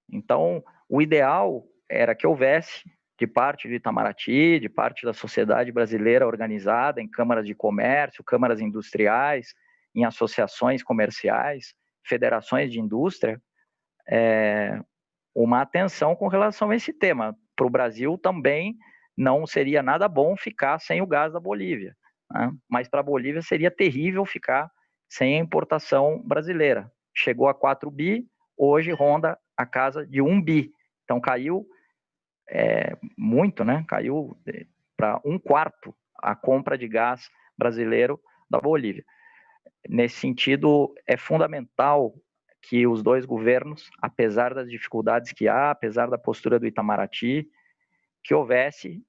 Então, o ideal era que houvesse, de parte do Itamaraty, de parte da sociedade brasileira organizada em câmaras de comércio, câmaras industriais, em associações comerciais, federações de indústria, uma atenção com relação a esse tema. Para o Brasil também não seria nada bom ficar sem o gás da Bolívia, né? Mas para a Bolívia seria terrível ficar sem a importação brasileira. Chegou a 4 bi, hoje ronda a casa de 1 bi. Então caiu muito, né? Caiu para 1/4 a compra de gás brasileiro da Bolívia. Nesse sentido, é fundamental que os dois governos, apesar das dificuldades que há, apesar da postura do Itamaraty, que houvesse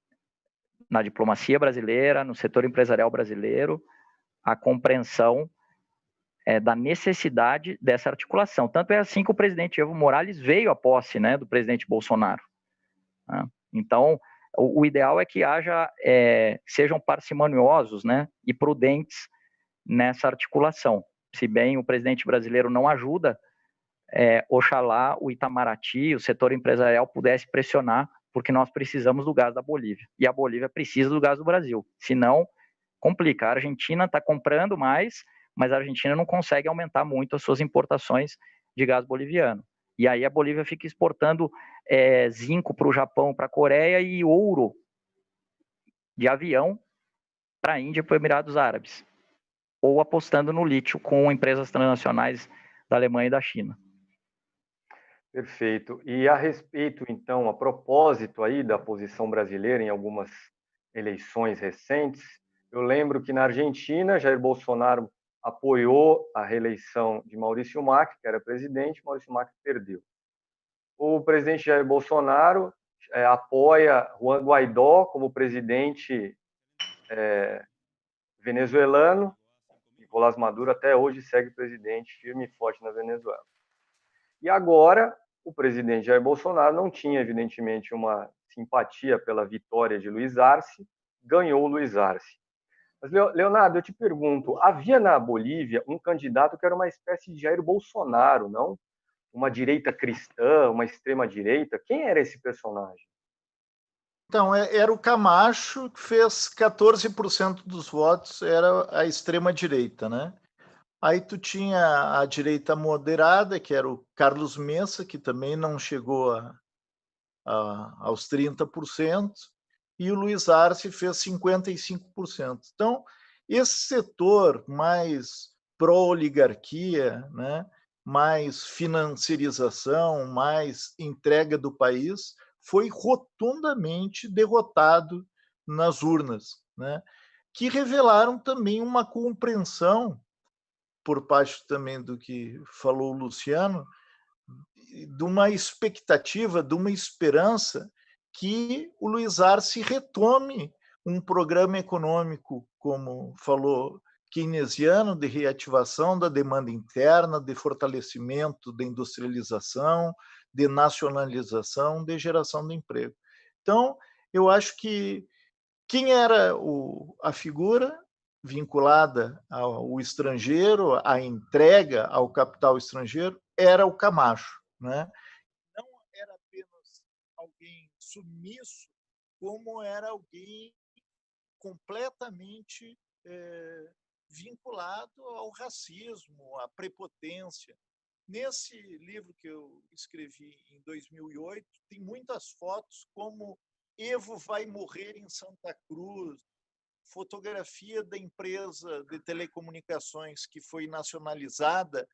na diplomacia brasileira, no setor empresarial brasileiro, a compreensão da necessidade dessa articulação. Tanto é assim que o presidente Evo Morales veio à posse, né, do presidente Bolsonaro. Então, o ideal é que sejam parcimoniosos, né, e prudentes nessa articulação. Se bem o presidente brasileiro não ajuda, oxalá o Itamaraty, o setor empresarial, pudesse pressionar, porque nós precisamos do gás da Bolívia. E a Bolívia precisa do gás do Brasil. Senão, complica. A Argentina está comprando mais, mas a Argentina não consegue aumentar muito as suas importações de gás boliviano. E aí a Bolívia fica exportando zinco para o Japão, para a Coreia, e ouro de avião para a Índia e para os Emirados Árabes, ou apostando no lítio com empresas transnacionais da Alemanha e da China. Perfeito. E a respeito, então, a propósito aí da posição brasileira em algumas eleições recentes, eu lembro que na Argentina, Jair Bolsonaro apoiou a reeleição de Maurício Macri, que era presidente, Maurício Macri perdeu. O presidente Jair Bolsonaro apoia Juan Guaidó como presidente venezuelano. Nicolás Maduro até hoje segue presidente firme e forte na Venezuela. E agora, o presidente Jair Bolsonaro não tinha, evidentemente, uma simpatia pela vitória de Luiz Arce, ganhou Luiz Arce. Mas, Leonardo, eu te pergunto, havia na Bolívia um candidato que era uma espécie de Jair Bolsonaro, não? Uma direita cristã, uma extrema-direita. Quem era esse personagem? Então, era o Camacho, que fez 14% dos votos, era a extrema-direita, né? Aí tu tinha a direita moderada, que era o Carlos Mesa, que também não chegou aos 30%, e o Luiz Arce fez 55%. Então, esse setor mais pró-oligarquia, né, mais financiarização, mais entrega do país, foi rotundamente derrotado nas urnas, né, que revelaram também uma compreensão, por parte também do que falou o Luciano, de uma expectativa, de uma esperança que o Luiz Arce retome um programa econômico, como falou, keynesiano, de reativação da demanda interna, de fortalecimento da industrialização, de nacionalização, de geração de emprego. Então, eu acho que quem era a figura vinculada ao estrangeiro, à entrega ao capital estrangeiro, era o Camacho, né? Não era apenas alguém submisso, como era alguém completamente vinculado ao racismo, à prepotência. Nesse livro que eu escrevi em 2008, tem muitas fotos como Evo vai morrer em Santa Cruz, fotografia da empresa de telecomunicações que foi nacionalizada,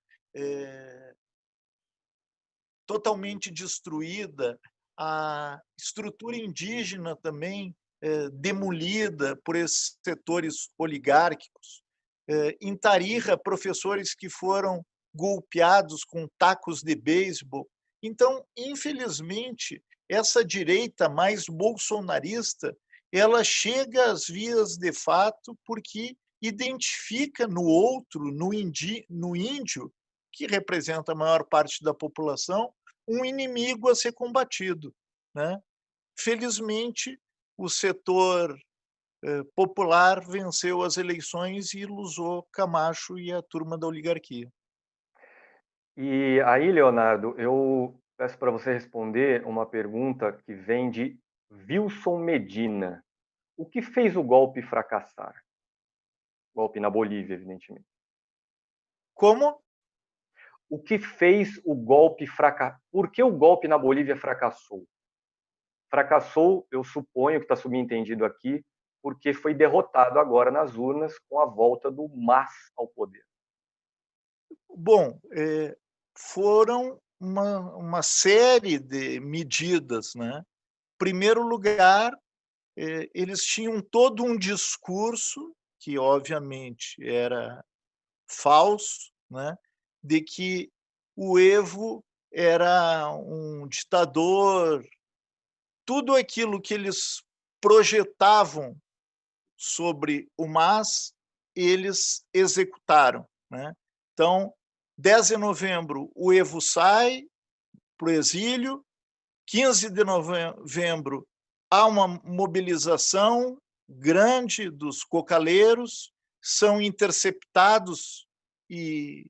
totalmente destruída, a estrutura indígena também demolida por esses setores oligárquicos. Em Tarija, professores que foram golpeados com tacos de beisebol. Então, infelizmente, essa direita mais bolsonarista, ela chega às vias de fato porque identifica no outro, no índio, que representa a maior parte da população, um inimigo a ser combatido, né? Felizmente, o setor popular venceu as eleições e ilusou Camacho e a turma da oligarquia. E aí, Leonardo, eu peço para você responder uma pergunta que vem de Wilson Medina. O que fez o golpe fracassar? Golpe na Bolívia, evidentemente. Como? O que fez o golpe fracassar? Por que o golpe na Bolívia fracassou? Fracassou, eu suponho que está subentendido aqui, porque foi derrotado agora nas urnas com a volta do MAS ao poder. Bom, foram uma série de medidas, né? Em primeiro lugar, eles tinham todo um discurso que, obviamente, era falso, né? De que o Evo era um ditador, tudo aquilo que eles projetavam sobre o MAS, eles executaram, né? Então, 10 de novembro, o Evo sai para o exílio, 15 de novembro, há uma mobilização grande dos cocaleiros, são interceptados e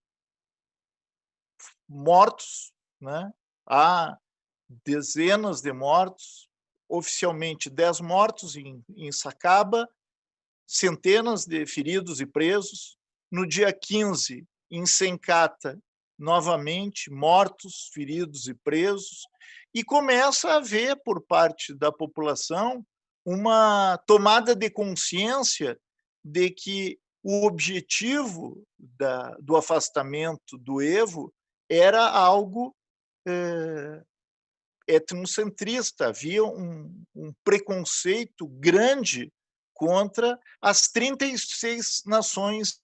mortos, né? Há dezenas de mortos, oficialmente 10 mortos em Sacaba, centenas de feridos e presos. No dia 15, em Sencata, novamente, mortos, feridos e presos, e começa a haver, por parte da população, uma tomada de consciência de que o objetivo do afastamento do Evo era algo etnocentrista, havia um preconceito grande contra as 36 nações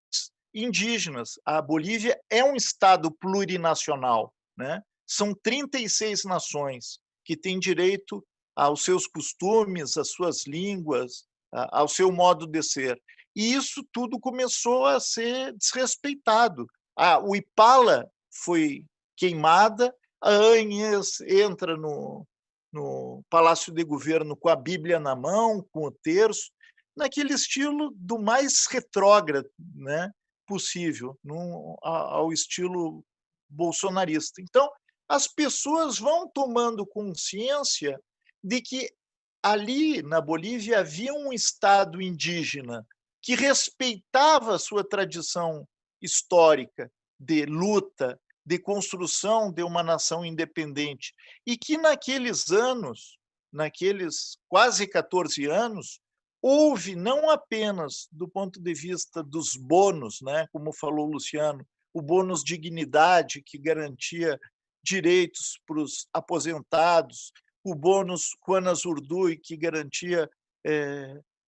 indígenas. A Bolívia é um estado plurinacional, né? São 36 nações que têm direito aos seus costumes, às suas línguas, ao seu modo de ser. E isso tudo começou a ser desrespeitado. O Ipala foi queimada, a Agnes entra no Palácio de Governo com a Bíblia na mão, com o terço, naquele estilo do mais retrógrado, né, possível, ao estilo bolsonarista. Então, as pessoas vão tomando consciência de que ali na Bolívia havia um Estado indígena que respeitava a sua tradição histórica de luta, de construção de uma nação independente, e que naqueles anos, naqueles quase 14 anos, houve não apenas do ponto de vista dos bônus, né, como falou o Luciano, o bônus dignidade, que garantia direitos para os aposentados, o bônus Juanas Urdui, que garantia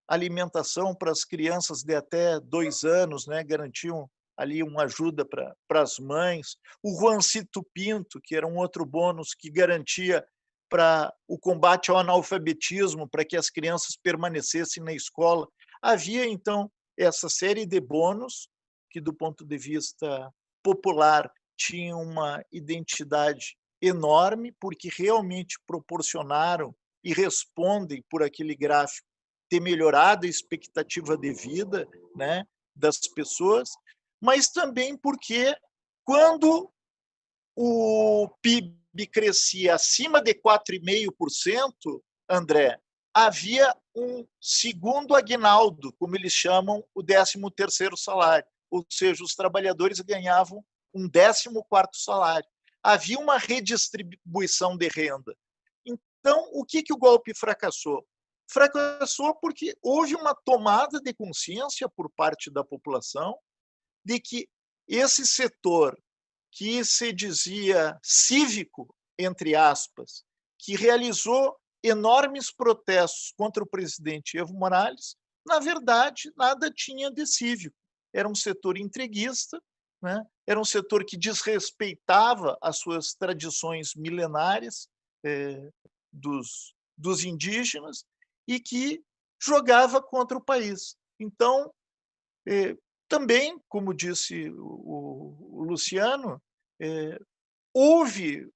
alimentação para as crianças de até 2 anos, né, garantiam ali uma ajuda para as mães, o Juancito Pinto, que era um outro bônus que garantia para o combate ao analfabetismo, para que as crianças permanecessem na escola. Havia, então, essa série de bônus que, do ponto de vista popular, tinham uma identidade enorme, porque realmente proporcionaram e respondem por aquele gráfico ter melhorado a expectativa de vida, né, das pessoas, mas também porque quando o PIB crescia acima de 4,5%, André, havia um segundo aguinaldo, como eles chamam, o 13º salário, ou seja, os trabalhadores ganhavam um 14º salário. Havia uma redistribuição de renda. Então, o que o golpe fracassou? Fracassou porque houve uma tomada de consciência por parte da população de que esse setor que se dizia cívico, entre aspas, que realizou enormes protestos contra o presidente Evo Morales, na verdade, nada tinha de cívico. Era um setor entreguista, né? Era um setor que desrespeitava as suas tradições milenares dos indígenas e que jogava contra o país. Então, também, como disse o Luciano, houve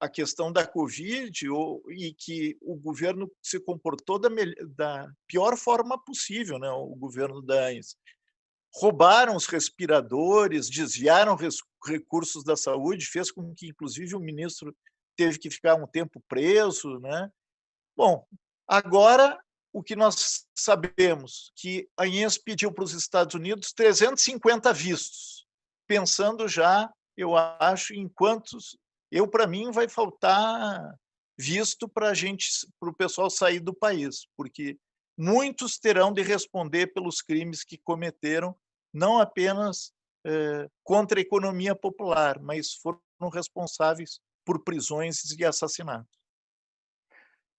a questão da Covid e que o governo se comportou da pior forma possível, né? O governo da ANS. Roubaram os respiradores, desviaram recursos da saúde, fez com que, inclusive, o ministro teve que ficar um tempo preso, né? Bom, agora o que nós sabemos, que a ANS pediu para os Estados Unidos 350 vistos, pensando já, eu acho, em quantos... para mim, vai faltar visto para o pessoal sair do país, porque muitos terão de responder pelos crimes que cometeram, não apenas contra a economia popular, mas foram responsáveis por prisões e assassinatos.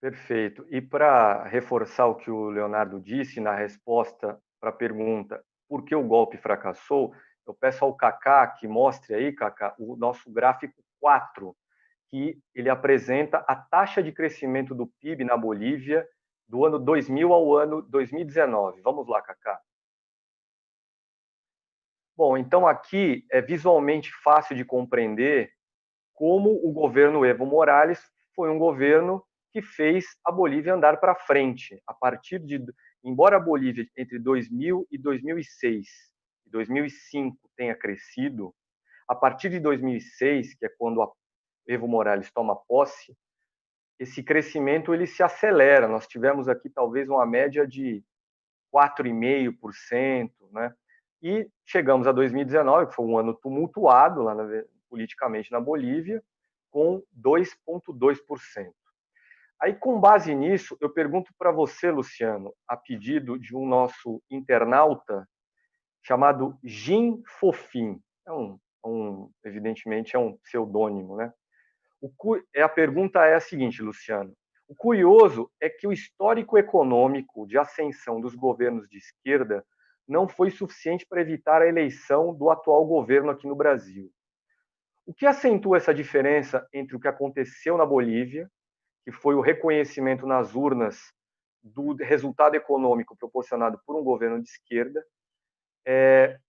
Perfeito. E para reforçar o que o Leonardo disse na resposta para a pergunta por que o golpe fracassou, eu peço ao Kaká que mostre aí, Kaká, o nosso gráfico 4, que ele apresenta a taxa de crescimento do PIB na Bolívia do ano 2000 ao ano 2019. Vamos lá, Kaká. Bom, então aqui é visualmente fácil de compreender como o governo Evo Morales foi um governo que fez a Bolívia andar para frente. Embora a Bolívia entre 2000 e 2006 e 2005 tenha crescido, a partir de 2006, que é quando Evo Morales toma posse, esse crescimento ele se acelera. Nós tivemos aqui talvez uma média de 4,5%, né? e chegamos a 2019, que foi um ano tumultuado politicamente na Bolívia, com 2,2%. Aí, com base nisso, eu pergunto para você, Luciano, a pedido de um nosso internauta chamado Jim Fofim. Evidentemente, é um pseudônimo, né? A pergunta é a seguinte, Luciano. O curioso é que o histórico econômico de ascensão dos governos de esquerda não foi suficiente para evitar a eleição do atual governo aqui no Brasil. O que acentua essa diferença entre o que aconteceu na Bolívia, que foi o reconhecimento nas urnas do resultado econômico proporcionado por um governo de esquerda,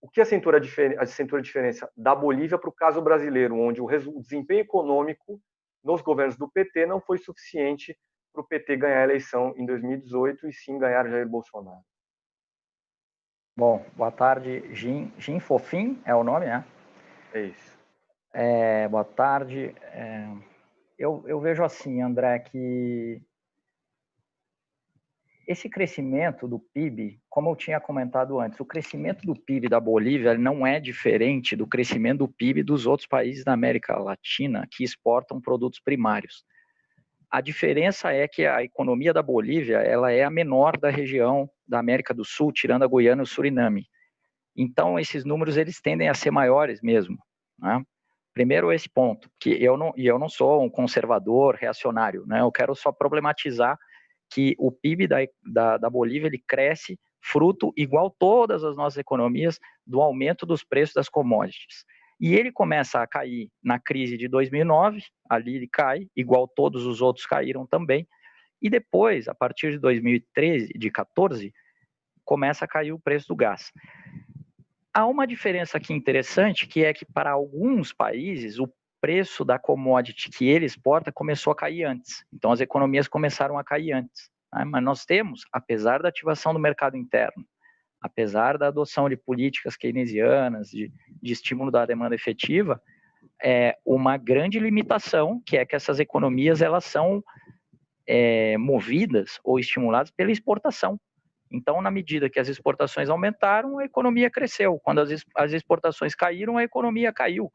o que acentua a diferença da Bolívia para o caso brasileiro, onde o desempenho econômico nos governos do PT não foi suficiente para o PT ganhar a eleição em 2018 e sim ganhar Jair Bolsonaro. Bom, boa tarde, Jim Fofim é o nome, né? É isso. Boa tarde. Eu vejo assim, André, que esse crescimento do PIB, como eu tinha comentado antes, o crescimento do PIB da Bolívia não é diferente do crescimento do PIB dos outros países da América Latina que exportam produtos primários. A diferença é que a economia da Bolívia ela é a menor da região da América do Sul, tirando a Guiana e o Suriname. Então, esses números eles tendem a ser maiores mesmo, né? Primeiro, esse ponto, que eu não sou um conservador, reacionário, né? Eu quero só problematizar que o PIB da Bolívia ele cresce fruto, igual todas as nossas economias, do aumento dos preços das commodities. E ele começa a cair na crise de 2009, ali ele cai, igual todos os outros caíram também, e depois, a partir de 2013, de 14, começa a cair o preço do gás. Há uma diferença aqui interessante, que é que para alguns países, o preço da commodity que ele exporta começou a cair antes. Então, as economias começaram a cair antes. Né? Mas nós temos, apesar da ativação do mercado interno, apesar da adoção de políticas keynesianas, de estímulo da demanda efetiva, uma grande limitação, que é que essas economias elas são movidas ou estimuladas pela exportação. Então, na medida que as exportações aumentaram, a economia cresceu. Quando as exportações caíram, a economia caiu.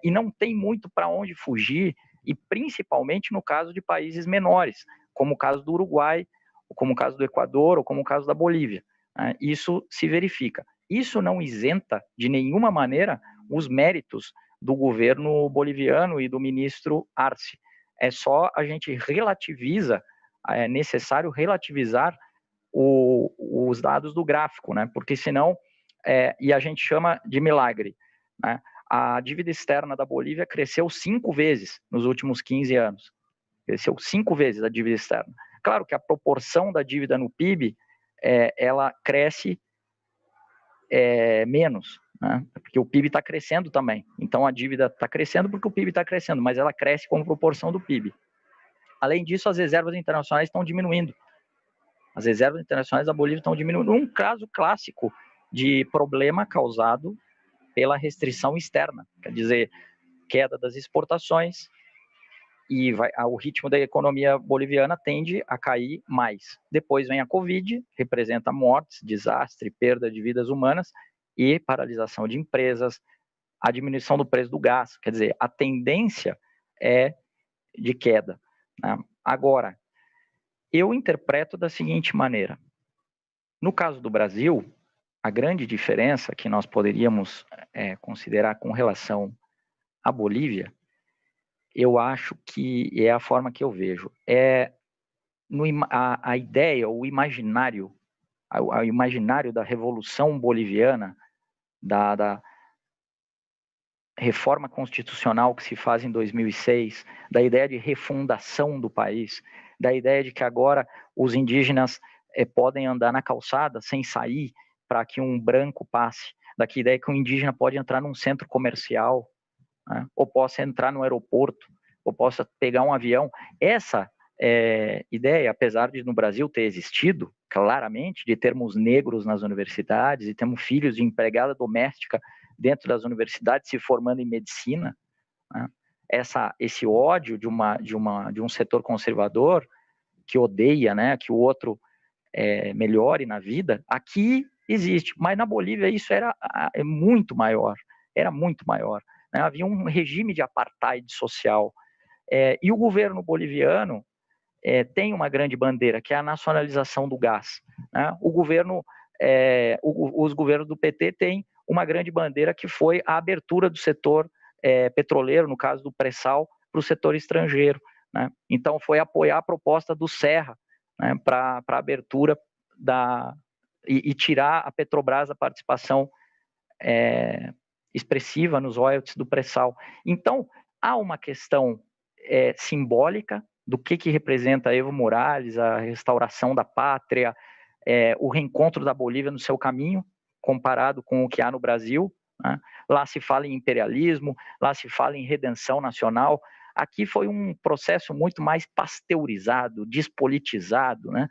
E não tem muito para onde fugir, e principalmente no caso de países menores, como o caso do Uruguai, ou como o caso do Equador, ou como o caso da Bolívia. Isso se verifica. Isso não isenta, de nenhuma maneira, os méritos do governo boliviano e do ministro Arce. É só a gente relativiza, é necessário relativizar os dados do gráfico, né? Porque senão, e a gente chama de milagre, né? A dívida externa da Bolívia cresceu 5 vezes nos últimos 15 anos. Cresceu 5 vezes a dívida externa. Claro que a proporção da dívida no PIB, ela cresce menos, né? Porque o PIB está crescendo também. Então, a dívida está crescendo porque o PIB está crescendo, mas ela cresce como proporção do PIB. Além disso, as reservas internacionais estão diminuindo. As reservas internacionais da Bolívia estão diminuindo. Um caso clássico de problema causado pela restrição externa, quer dizer, queda das exportações, e o ritmo da economia boliviana tende a cair mais. Depois vem a Covid, representa mortes, desastre, perda de vidas humanas e paralisação de empresas, a diminuição do preço do gás, quer dizer, a tendência é de queda, né? Agora, eu interpreto da seguinte maneira: no caso do Brasil, a grande diferença que nós poderíamos considerar com relação à Bolívia, eu acho que é a forma que eu vejo. A ideia, o imaginário, o imaginário da Revolução Boliviana, da reforma constitucional que se faz em 2006, da ideia de refundação do país, da ideia de que agora os indígenas podem andar na calçada sem sair para que um branco passe, da ideia que um indígena pode entrar num centro comercial, né, ou possa entrar no aeroporto, ou possa pegar um avião. Essa ideia, apesar de no Brasil ter existido, claramente, de termos negros nas universidades, e termos filhos de empregada doméstica dentro das universidades se formando em medicina, né, esse ódio de um setor conservador que odeia, né, que o outro melhore na vida, aqui Existe, mas na Bolívia isso era muito maior, né? Havia um regime de apartheid social, e o governo boliviano tem uma grande bandeira, que é a nacionalização do gás, né? Os governos do PT têm uma grande bandeira, que foi a abertura do setor petroleiro, no caso do pré-sal, para o setor estrangeiro, né? Então foi apoiar a proposta do Serra, né, para a abertura e tirar a Petrobras a participação expressiva nos royalties do pré-sal. Então, há uma questão simbólica do que representa Evo Morales, a restauração da pátria, o reencontro da Bolívia no seu caminho, comparado com o que há no Brasil, né? Lá se fala em imperialismo, lá se fala em redenção nacional. Aqui foi um processo muito mais pasteurizado, despolitizado, né?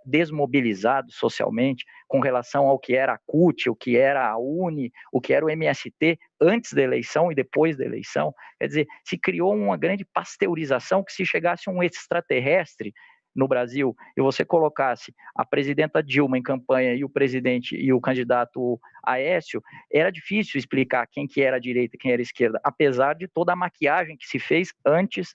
Desmobilizado socialmente, com relação ao que era a CUT, o que era a UNE, o que era o MST, antes da eleição e depois da eleição. Quer dizer, se criou uma grande pasteurização, que se chegasse um extraterrestre no Brasil e você colocasse a presidenta Dilma em campanha e o presidente e o candidato Aécio, era difícil explicar quem que era a direita e quem era a esquerda, apesar de toda a maquiagem que se fez antes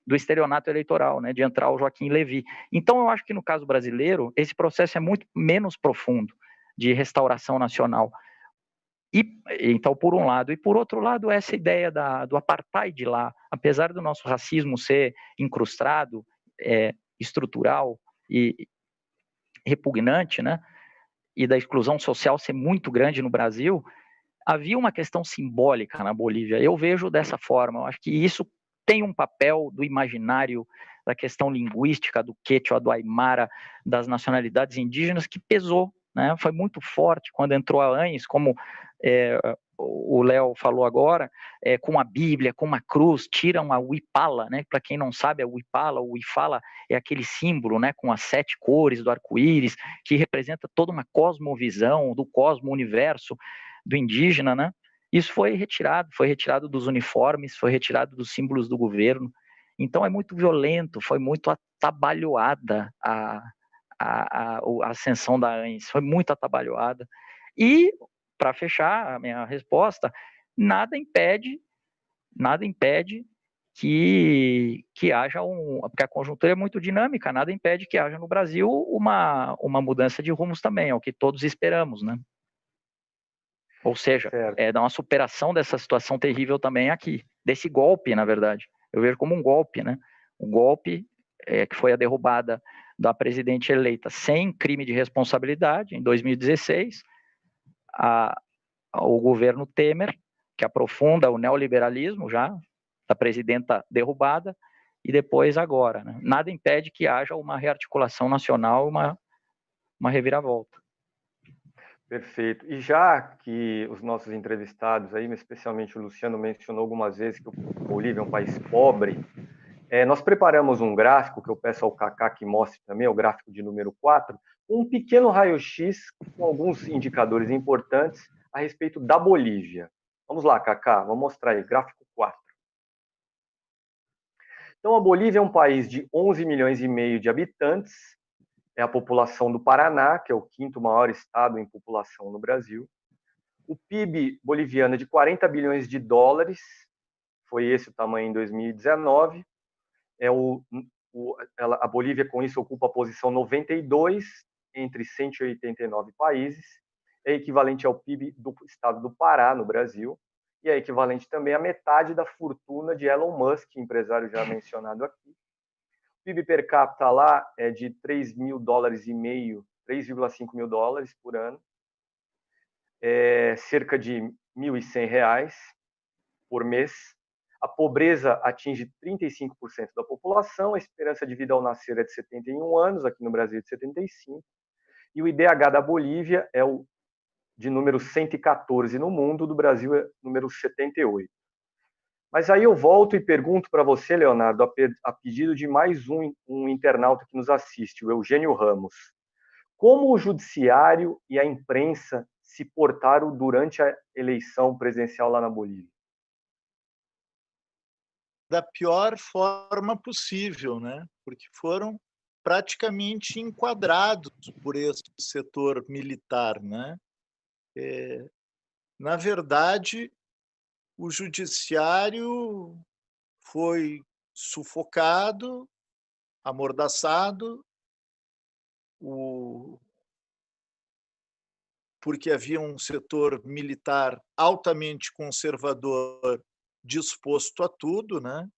do estelionato eleitoral, né, de entrar o Joaquim Levy. Então, eu acho que no caso brasileiro, esse processo é muito menos profundo de restauração nacional. Então, por um lado. E, por outro lado, essa ideia do apartheid lá, apesar do nosso racismo ser incrustado, estrutural e repugnante, né, e da exclusão social ser muito grande no Brasil, havia uma questão simbólica na Bolívia. Eu vejo dessa forma. Eu acho que isso tem um papel do imaginário, da questão linguística, do Quechua, do Aymara, das nacionalidades indígenas, que pesou, né? Foi muito forte quando entrou a ANES, como o Léo falou agora, com a Bíblia, com uma cruz, tiram a Huipala, né? Para quem não sabe, a Huipala, o Huifala é aquele símbolo, né, com as 7 cores do arco-íris, que representa toda uma cosmovisão do cosmo-universo do indígena, né? Isso foi retirado dos uniformes, foi retirado dos símbolos do governo. Então é muito violento, foi muito atabalhoada a ascensão da ANES, foi muito atabalhoada. E, para fechar a minha resposta, nada impede que haja porque a conjuntura é muito dinâmica, nada impede que haja no Brasil uma mudança de rumos também, é o que todos esperamos, né? Ou seja, dá uma superação dessa situação terrível também aqui, desse golpe, na verdade. Eu vejo como um golpe, né? Um golpe que foi a derrubada da presidente eleita sem crime de responsabilidade, em 2016, o governo Temer, que aprofunda o neoliberalismo já, da presidenta derrubada, e depois agora, né? Nada impede que haja uma rearticulação nacional, uma reviravolta. Perfeito. E já que os nossos entrevistados aí, especialmente o Luciano, mencionou algumas vezes que o Bolívia é um país pobre, nós preparamos um gráfico que eu peço ao Kaká que mostre também, o gráfico de número 4, um pequeno raio-x com alguns indicadores importantes a respeito da Bolívia. Vamos lá, Kaká, vamos mostrar aí, gráfico 4. Então, a Bolívia é um país de 11 milhões e meio de habitantes, é a população do Paraná, que é o 5º maior estado em população no Brasil. O PIB boliviano é de 40 bilhões de dólares, foi esse o tamanho em 2019. A Bolívia, com isso, ocupa a posição 92 entre 189 países, é equivalente ao PIB do estado do Pará, no Brasil, e é equivalente também à metade da fortuna de Elon Musk, empresário já mencionado aqui. O PIB per capita lá é de 3,5 mil dólares, 3,5 mil dólares por ano, cerca de R$ 1.100 por mês. A pobreza atinge 35% da população, a esperança de vida ao nascer é de 71 anos, aqui no Brasil é de 75, e o IDH da Bolívia é o de número 114 no mundo, do Brasil é número 78. Mas aí eu volto e pergunto para você, Leonardo, a pedido de mais um internauta que nos assiste, o Eugênio Ramos. Como o judiciário e a imprensa se portaram durante a eleição presidencial lá na Bolívia? Da pior forma possível, né? Porque foram praticamente enquadrados por esse setor militar, né? Na verdade, o judiciário foi sufocado, amordaçado, porque havia um setor militar altamente conservador disposto a tudo, né?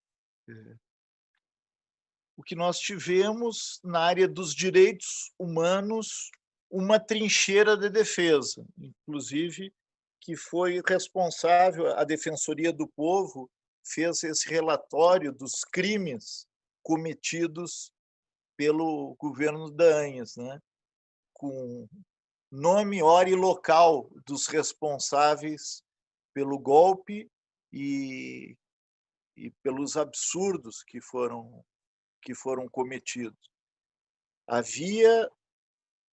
O que nós tivemos na área dos direitos humanos, uma trincheira de defesa, inclusive que foi responsável, a Defensoria do Povo fez esse relatório dos crimes cometidos pelo governo Danes, né? Com nome, hora e local dos responsáveis pelo golpe e pelos absurdos que foram cometidos. Havia,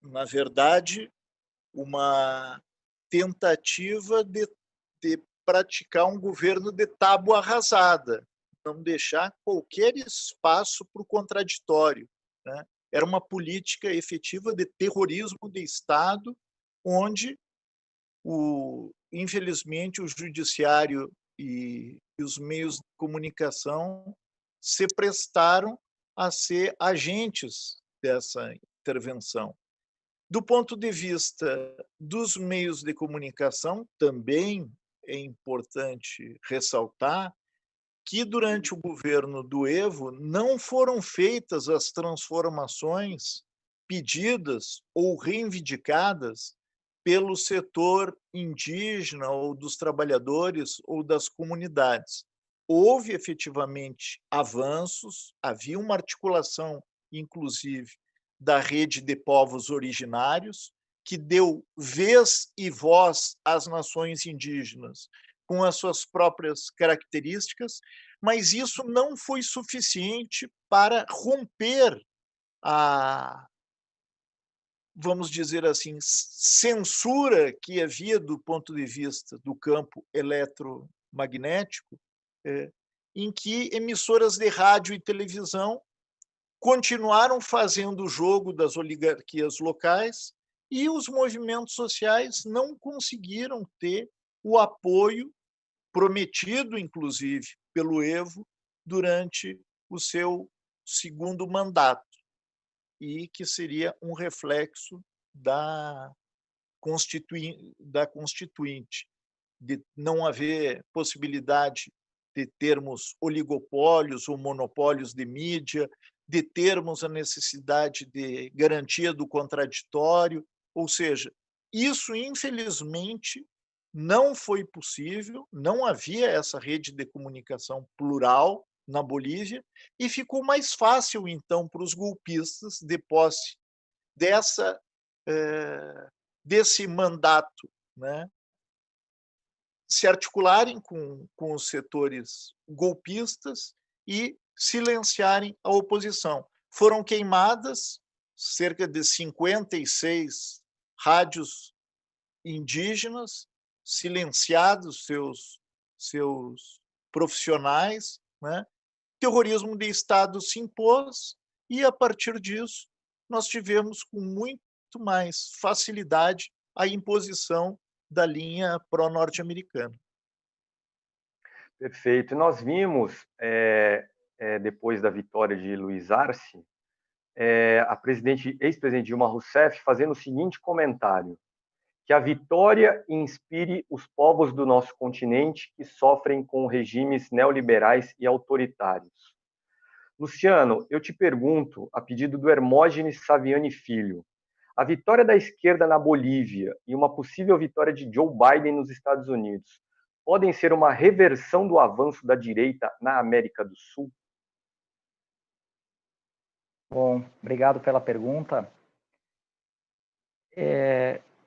na verdade, uma tentativa de praticar um governo de tábua rasada, não deixar qualquer espaço para o contraditório, né? Era uma política efetiva de terrorismo de Estado, onde, infelizmente, o judiciário e os meios de comunicação se prestaram a ser agentes dessa intervenção. Do ponto de vista dos meios de comunicação, também é importante ressaltar que, durante o governo do Evo, não foram feitas as transformações pedidas ou reivindicadas pelo setor indígena ou dos trabalhadores ou das comunidades. Houve efetivamente avanços, havia uma articulação, inclusive, da rede de povos originários, que deu vez e voz às nações indígenas com as suas próprias características, mas isso não foi suficiente para romper a, vamos dizer assim, censura que havia do ponto de vista do campo eletromagnético, em que emissoras de rádio e televisão continuaram fazendo o jogo das oligarquias locais e os movimentos sociais não conseguiram ter o apoio prometido, inclusive, pelo Evo durante o seu segundo mandato, e que seria um reflexo da Constituinte, de não haver possibilidade de termos oligopólios ou monopólios de mídia, de termos a necessidade de garantia do contraditório, ou seja, isso, infelizmente, não foi possível, não havia essa rede de comunicação plural na Bolívia, e ficou mais fácil, então, para os golpistas, de posse desse mandato, né, se articularem com os setores golpistas e silenciarem a oposição. Foram queimadas cerca de 56 rádios indígenas, silenciados seus profissionais, né? Terrorismo de Estado se impôs e, a partir disso, nós tivemos com muito mais facilidade a imposição da linha pró-norte-americana. Perfeito. Nós vimos, depois da vitória de Luiz Arce, a ex-presidente Dilma Rousseff fazendo o seguinte comentário: que a vitória inspire os povos do nosso continente que sofrem com regimes neoliberais e autoritários. Luciano, eu te pergunto, a pedido do Hermógenes Saviani Filho, a vitória da esquerda na Bolívia e uma possível vitória de Joe Biden nos Estados Unidos podem ser uma reversão do avanço da direita na América do Sul? Bom, obrigado pela pergunta.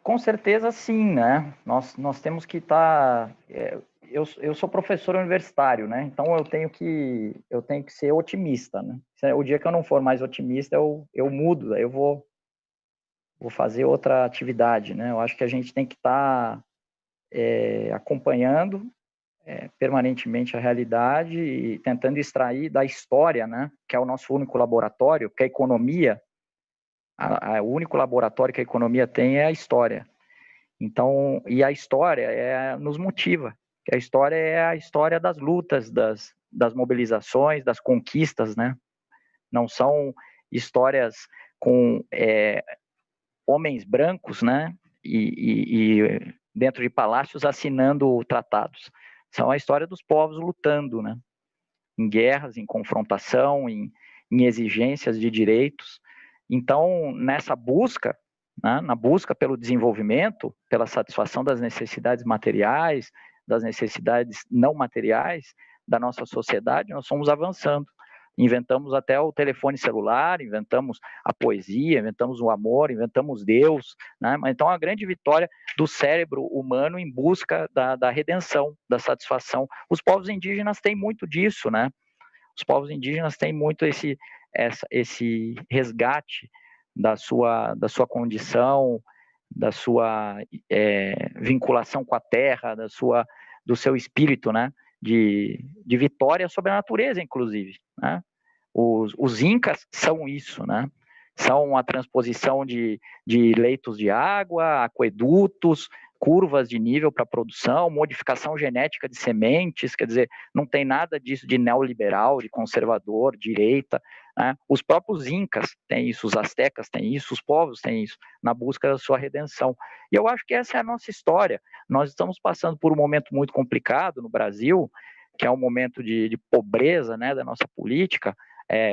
Com certeza sim, né? Nós temos que estar... Eu sou professor universitário, né? Então eu tenho que ser otimista, né? O dia que eu não for mais otimista, eu mudo, eu vou fazer outra atividade, né? Eu acho que a gente tem que estar acompanhando permanentemente a realidade e tentando extrair da história, né, que é o nosso único laboratório, que a economia, o único laboratório que a economia tem é a história. Então, e a história nos motiva, que a história é a história das lutas, das mobilizações, das conquistas, né? Não são histórias com homens brancos, né? E dentro de palácios assinando tratados. São a história dos povos lutando, né? Em guerras, em confrontação, em exigências de direitos. Então, nessa busca, né, na busca pelo desenvolvimento, pela satisfação das necessidades materiais, das necessidades não materiais da nossa sociedade, nós fomos avançando. Inventamos até o telefone celular, inventamos a poesia, inventamos o amor, inventamos Deus, né? Então, a grande vitória do cérebro humano em busca da redenção, da satisfação. Os povos indígenas têm muito disso, né? Os povos indígenas têm muito esse resgate da sua condição, da sua vinculação com a terra, do seu espírito, né? De vitória sobre a natureza, inclusive, né? Os incas são isso, né? São a transposição de leitos de água, aquedutos, curvas de nível para produção, modificação genética de sementes, quer dizer, não tem nada disso de neoliberal, de conservador, direita, né? Os próprios incas têm isso, os astecas têm isso, os povos têm isso, na busca da sua redenção. E eu acho que essa é a nossa história. Nós estamos passando por um momento muito complicado no Brasil, que é um momento de pobreza, né, da nossa política,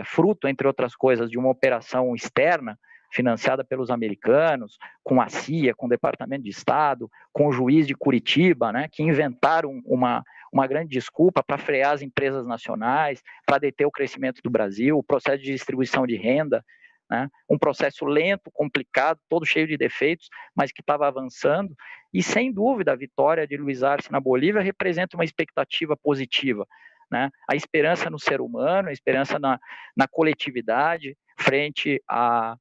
fruto, entre outras coisas, de uma operação externa, financiada pelos americanos, com a CIA, com o Departamento de Estado, com o juiz de Curitiba, né, que inventaram uma grande desculpa para frear as empresas nacionais, para deter o crescimento do Brasil, o processo de distribuição de renda, né, um processo lento, complicado, todo cheio de defeitos, mas que estava avançando, e sem dúvida a vitória de Luiz Arce na Bolívia representa uma expectativa positiva, né? A esperança no ser humano, a esperança na coletividade, frente à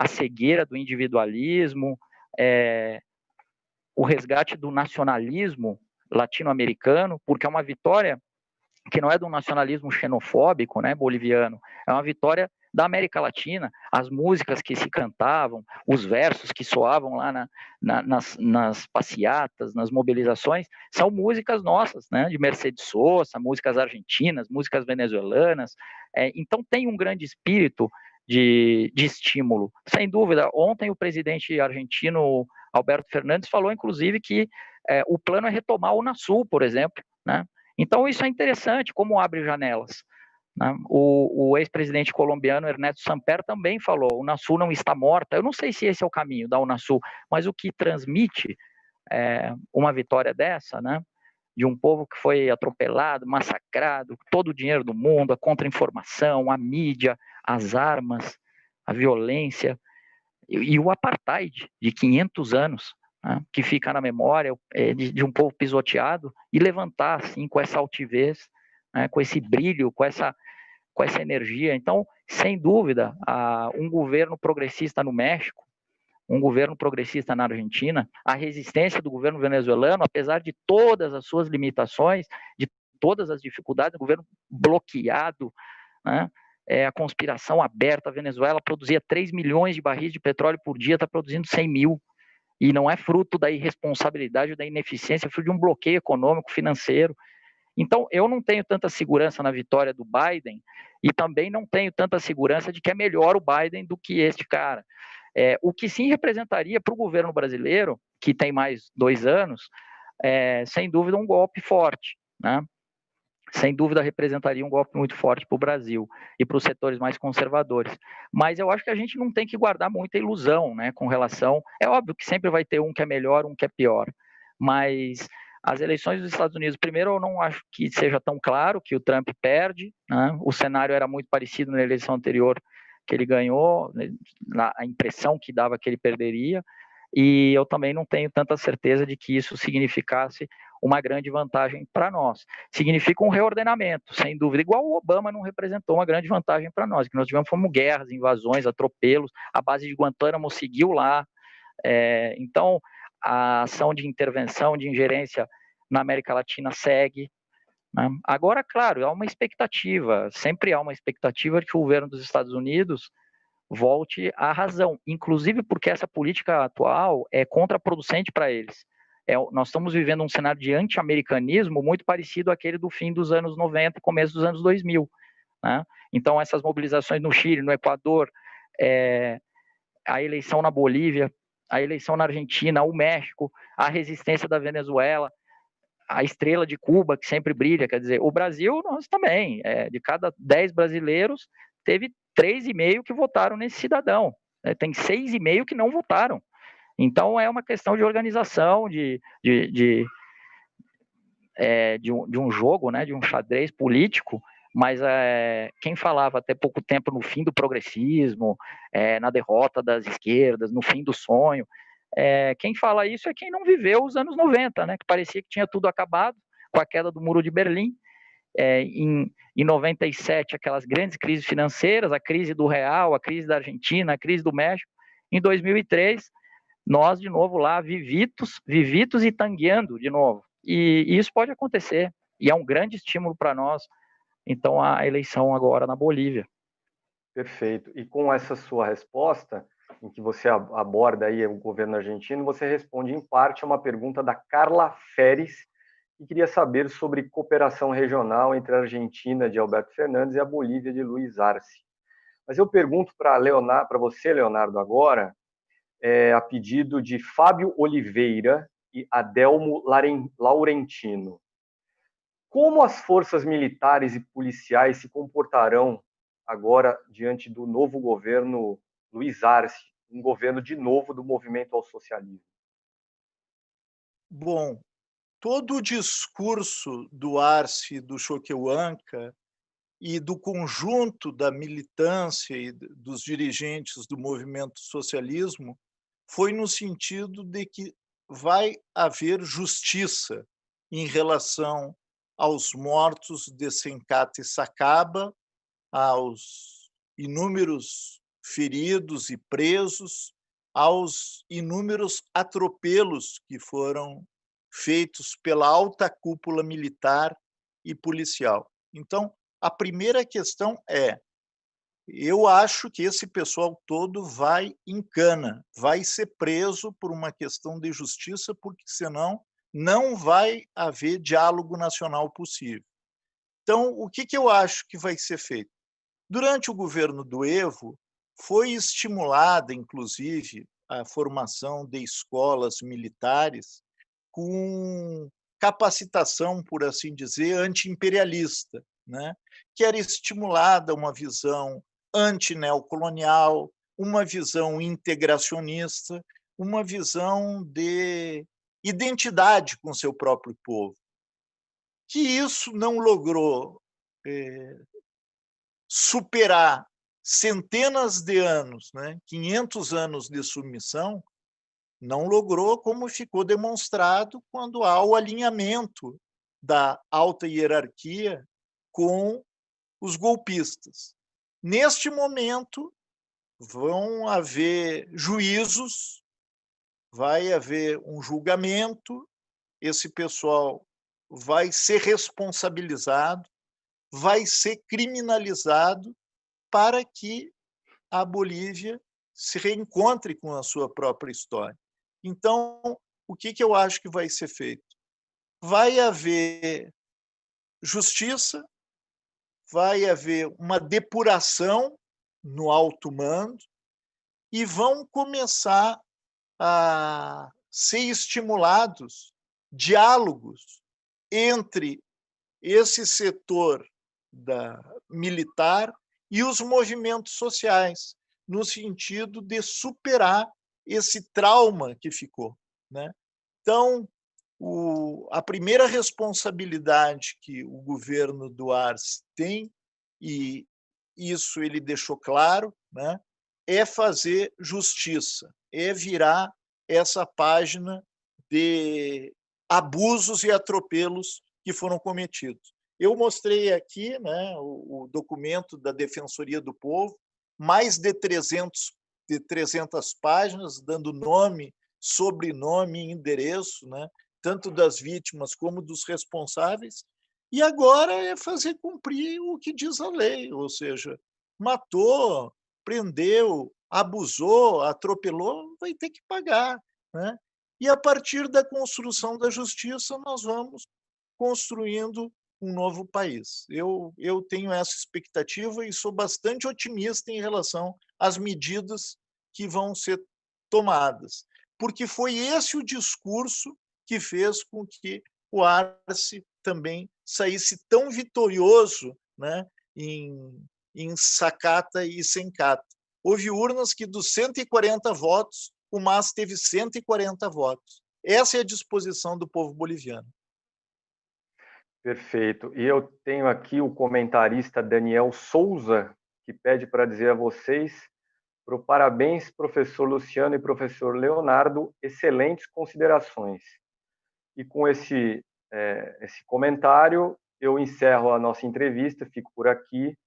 cegueira do individualismo, o resgate do nacionalismo latino-americano, porque é uma vitória que não é de um nacionalismo xenofóbico, né, boliviano, é uma vitória da América Latina. As músicas que se cantavam, os versos que soavam lá nas passeatas, nas mobilizações, são músicas nossas, né, de Mercedes Sosa, músicas argentinas, músicas venezuelanas. Então tem um grande espírito de estímulo. Sem dúvida, ontem o presidente argentino Alberto Fernandes falou, inclusive, que o plano é retomar o Unasul, por exemplo, né? Então isso é interessante, como abre janelas, né? O ex-presidente colombiano Ernesto Samper também falou, o Unasul não está morta. Eu não sei se esse é o caminho da Unasul, mas o que transmite uma vitória dessa, né? De um povo que foi atropelado, massacrado, todo o dinheiro do mundo, a contra-informação, a mídia, as armas, a violência e o apartheid de 500 anos, né, que fica na memória de um povo pisoteado, e levantar assim com essa altivez, né, com esse brilho, com essa energia. Então, sem dúvida, um governo progressista no México, um governo progressista na Argentina, a resistência do governo venezuelano, apesar de todas as suas limitações, de todas as dificuldades, o governo bloqueado, né? A conspiração aberta. A Venezuela produzia 3 milhões de barris de petróleo por dia, está produzindo 100 mil, e não é fruto da irresponsabilidade ou da ineficiência, é fruto de um bloqueio econômico, financeiro. Então, eu não tenho tanta segurança na vitória do Biden, e também não tenho tanta segurança de que é melhor o Biden do que este cara. O que sim representaria para o governo brasileiro, que tem mais 2 anos, sem dúvida um golpe forte, né? Sem dúvida representaria um golpe muito forte para o Brasil e para os setores mais conservadores. Mas eu acho que a gente não tem que guardar muita ilusão, né, com relação... É óbvio que sempre vai ter um que é melhor, um que é pior, mas as eleições dos Estados Unidos, primeiro, eu não acho que seja tão claro que o Trump perde, né? O cenário era muito parecido na eleição anterior que ele ganhou, a impressão que dava que ele perderia, e eu também não tenho tanta certeza de que isso significasse uma grande vantagem para nós. Significa um reordenamento, sem dúvida, igual o Obama não representou uma grande vantagem para nós, que nós tivemos como guerras, invasões, atropelos, a base de Guantánamo seguiu lá, então a ação de intervenção, de ingerência na América Latina segue. Né? Agora, claro, há uma expectativa, sempre há uma expectativa de que o governo dos Estados Unidos volte à razão, inclusive porque essa política atual é contraproducente para eles. Nós estamos vivendo um cenário de anti-americanismo muito parecido àquele do fim dos anos 90 e começo dos anos 2000. Né? Então, essas mobilizações no Chile, no Equador, a eleição na Bolívia, a eleição na Argentina, o México, a resistência da Venezuela, a estrela de Cuba, que sempre brilha, quer dizer, o Brasil, nós também, de cada 10 brasileiros, teve 3,5 que votaram nesse cidadão, tem 6,5 que não votaram. Então, é uma questão de organização, de um jogo, né, de um xadrez político, mas quem falava até pouco tempo no fim do progressismo, na derrota das esquerdas, no fim do sonho, quem fala isso é quem não viveu os anos 90, né, que parecia que tinha tudo acabado com a queda do Muro de Berlim. Em 97, aquelas grandes crises financeiras, a crise do real, a crise da Argentina, a crise do México. Em 2003, nós de novo lá, vivitos e tangueando de novo. E isso pode acontecer, e é um grande estímulo para nós, então, a eleição agora na Bolívia. Perfeito. E com essa sua resposta, em que você aborda aí o governo argentino, você responde em parte a uma pergunta da Carla Feres, que queria saber sobre cooperação regional entre a Argentina, de Alberto Fernandes, e a Bolívia, de Luiz Arce. Mas eu pergunto para você, Leonardo, agora, a pedido de Fábio Oliveira e Adelmo Laurentino. Como as forças militares e policiais se comportarão agora diante do novo governo Luiz Arce, um governo de novo do movimento ao socialismo? Bom, todo o discurso do Arce, do Choquehuanca e do conjunto da militância e dos dirigentes do movimento socialismo foi no sentido de que vai haver justiça em relação aos mortos de Sencata e Sacaba, aos inúmeros feridos e presos, aos inúmeros atropelos que foram feitos pela alta cúpula militar e policial. Então, a primeira questão eu acho que esse pessoal todo vai em cana, vai ser preso por uma questão de justiça, porque senão não vai haver diálogo nacional possível. Então, o que eu acho que vai ser feito? Durante o governo do Evo, foi estimulada, inclusive, a formação de escolas militares com capacitação, por assim dizer, anti-imperialista, né? Que era estimulada uma visão anti-neocolonial, uma visão integracionista, uma visão de identidade com seu próprio povo. Que isso não logrou superar centenas de anos, né? 500 anos de submissão, não logrou, como ficou demonstrado quando há o alinhamento da alta hierarquia com os golpistas. Neste momento, vão haver juízos, vai haver um julgamento, esse pessoal vai ser responsabilizado, vai ser criminalizado para que a Bolívia se reencontre com a sua própria história. Então, o que eu acho que vai ser feito? Vai haver justiça, vai haver uma depuração no alto mando e vão começar a ser estimulados diálogos entre esse setor militar e os movimentos sociais, no sentido de superar esse trauma que ficou, né? Então, a primeira responsabilidade que o governo do Arce tem, e isso ele deixou claro, né, é fazer justiça, é virar essa página de abusos e atropelos que foram cometidos. Eu mostrei aqui, né, o documento da Defensoria do Povo, mais de 300 páginas, dando nome, sobrenome e endereço, né, tanto das vítimas como dos responsáveis, e agora é fazer cumprir o que diz a lei, ou seja, matou, prendeu, abusou, atropelou, vai ter que pagar, né? E a partir da construção da justiça, nós vamos construindo um novo país. Eu tenho essa expectativa e sou bastante otimista em relação às medidas que vão ser tomadas, porque foi esse o discurso que fez com que o Arce também saísse tão vitorioso, né, em Sakata e Sencata. Houve urnas que dos 140 votos, o MAS teve 140 votos. Essa é a disposição do povo boliviano. Perfeito. E eu tenho aqui o comentarista Daniel Souza, que pede para dizer a vocês parabéns, professor Luciano e professor Leonardo, excelentes considerações. E com esse comentário, eu encerro a nossa entrevista, fico por aqui.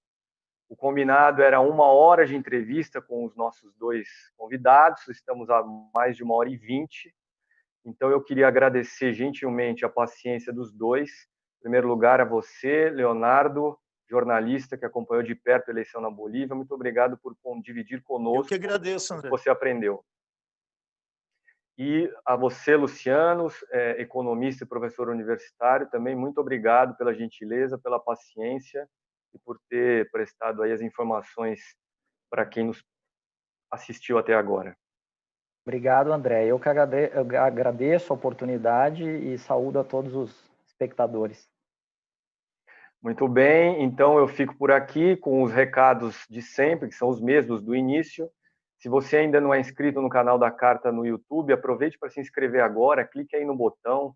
O combinado era 1 hora de entrevista com os nossos 2 convidados, estamos a mais de 1h20. Então, eu queria agradecer gentilmente a paciência dos dois. Em primeiro lugar, a você, Leonardo, jornalista que acompanhou de perto a eleição na Bolívia. Muito obrigado por dividir conosco. Eu que agradeço, André. O que você aprendeu. E a você, Luciano, economista e professor universitário, também muito obrigado pela gentileza, pela paciência e por ter prestado aí as informações para quem nos assistiu até agora. Obrigado, André. Eu agradeço a oportunidade e saúdo a todos os espectadores. Muito bem, então eu fico por aqui com os recados de sempre, que são os mesmos do início. Se você ainda não é inscrito no canal da Carta no YouTube, aproveite para se inscrever agora, clique aí no botão,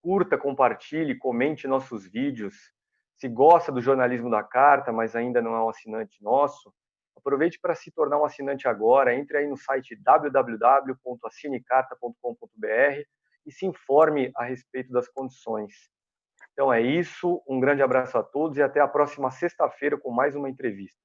curta, compartilhe, comente nossos vídeos. Se gosta do jornalismo da Carta, mas ainda não é um assinante nosso, aproveite para se tornar um assinante agora, entre aí no site www.assinecarta.com.br e se informe a respeito das condições. Então é isso, um grande abraço a todos e até a próxima sexta-feira com mais uma entrevista.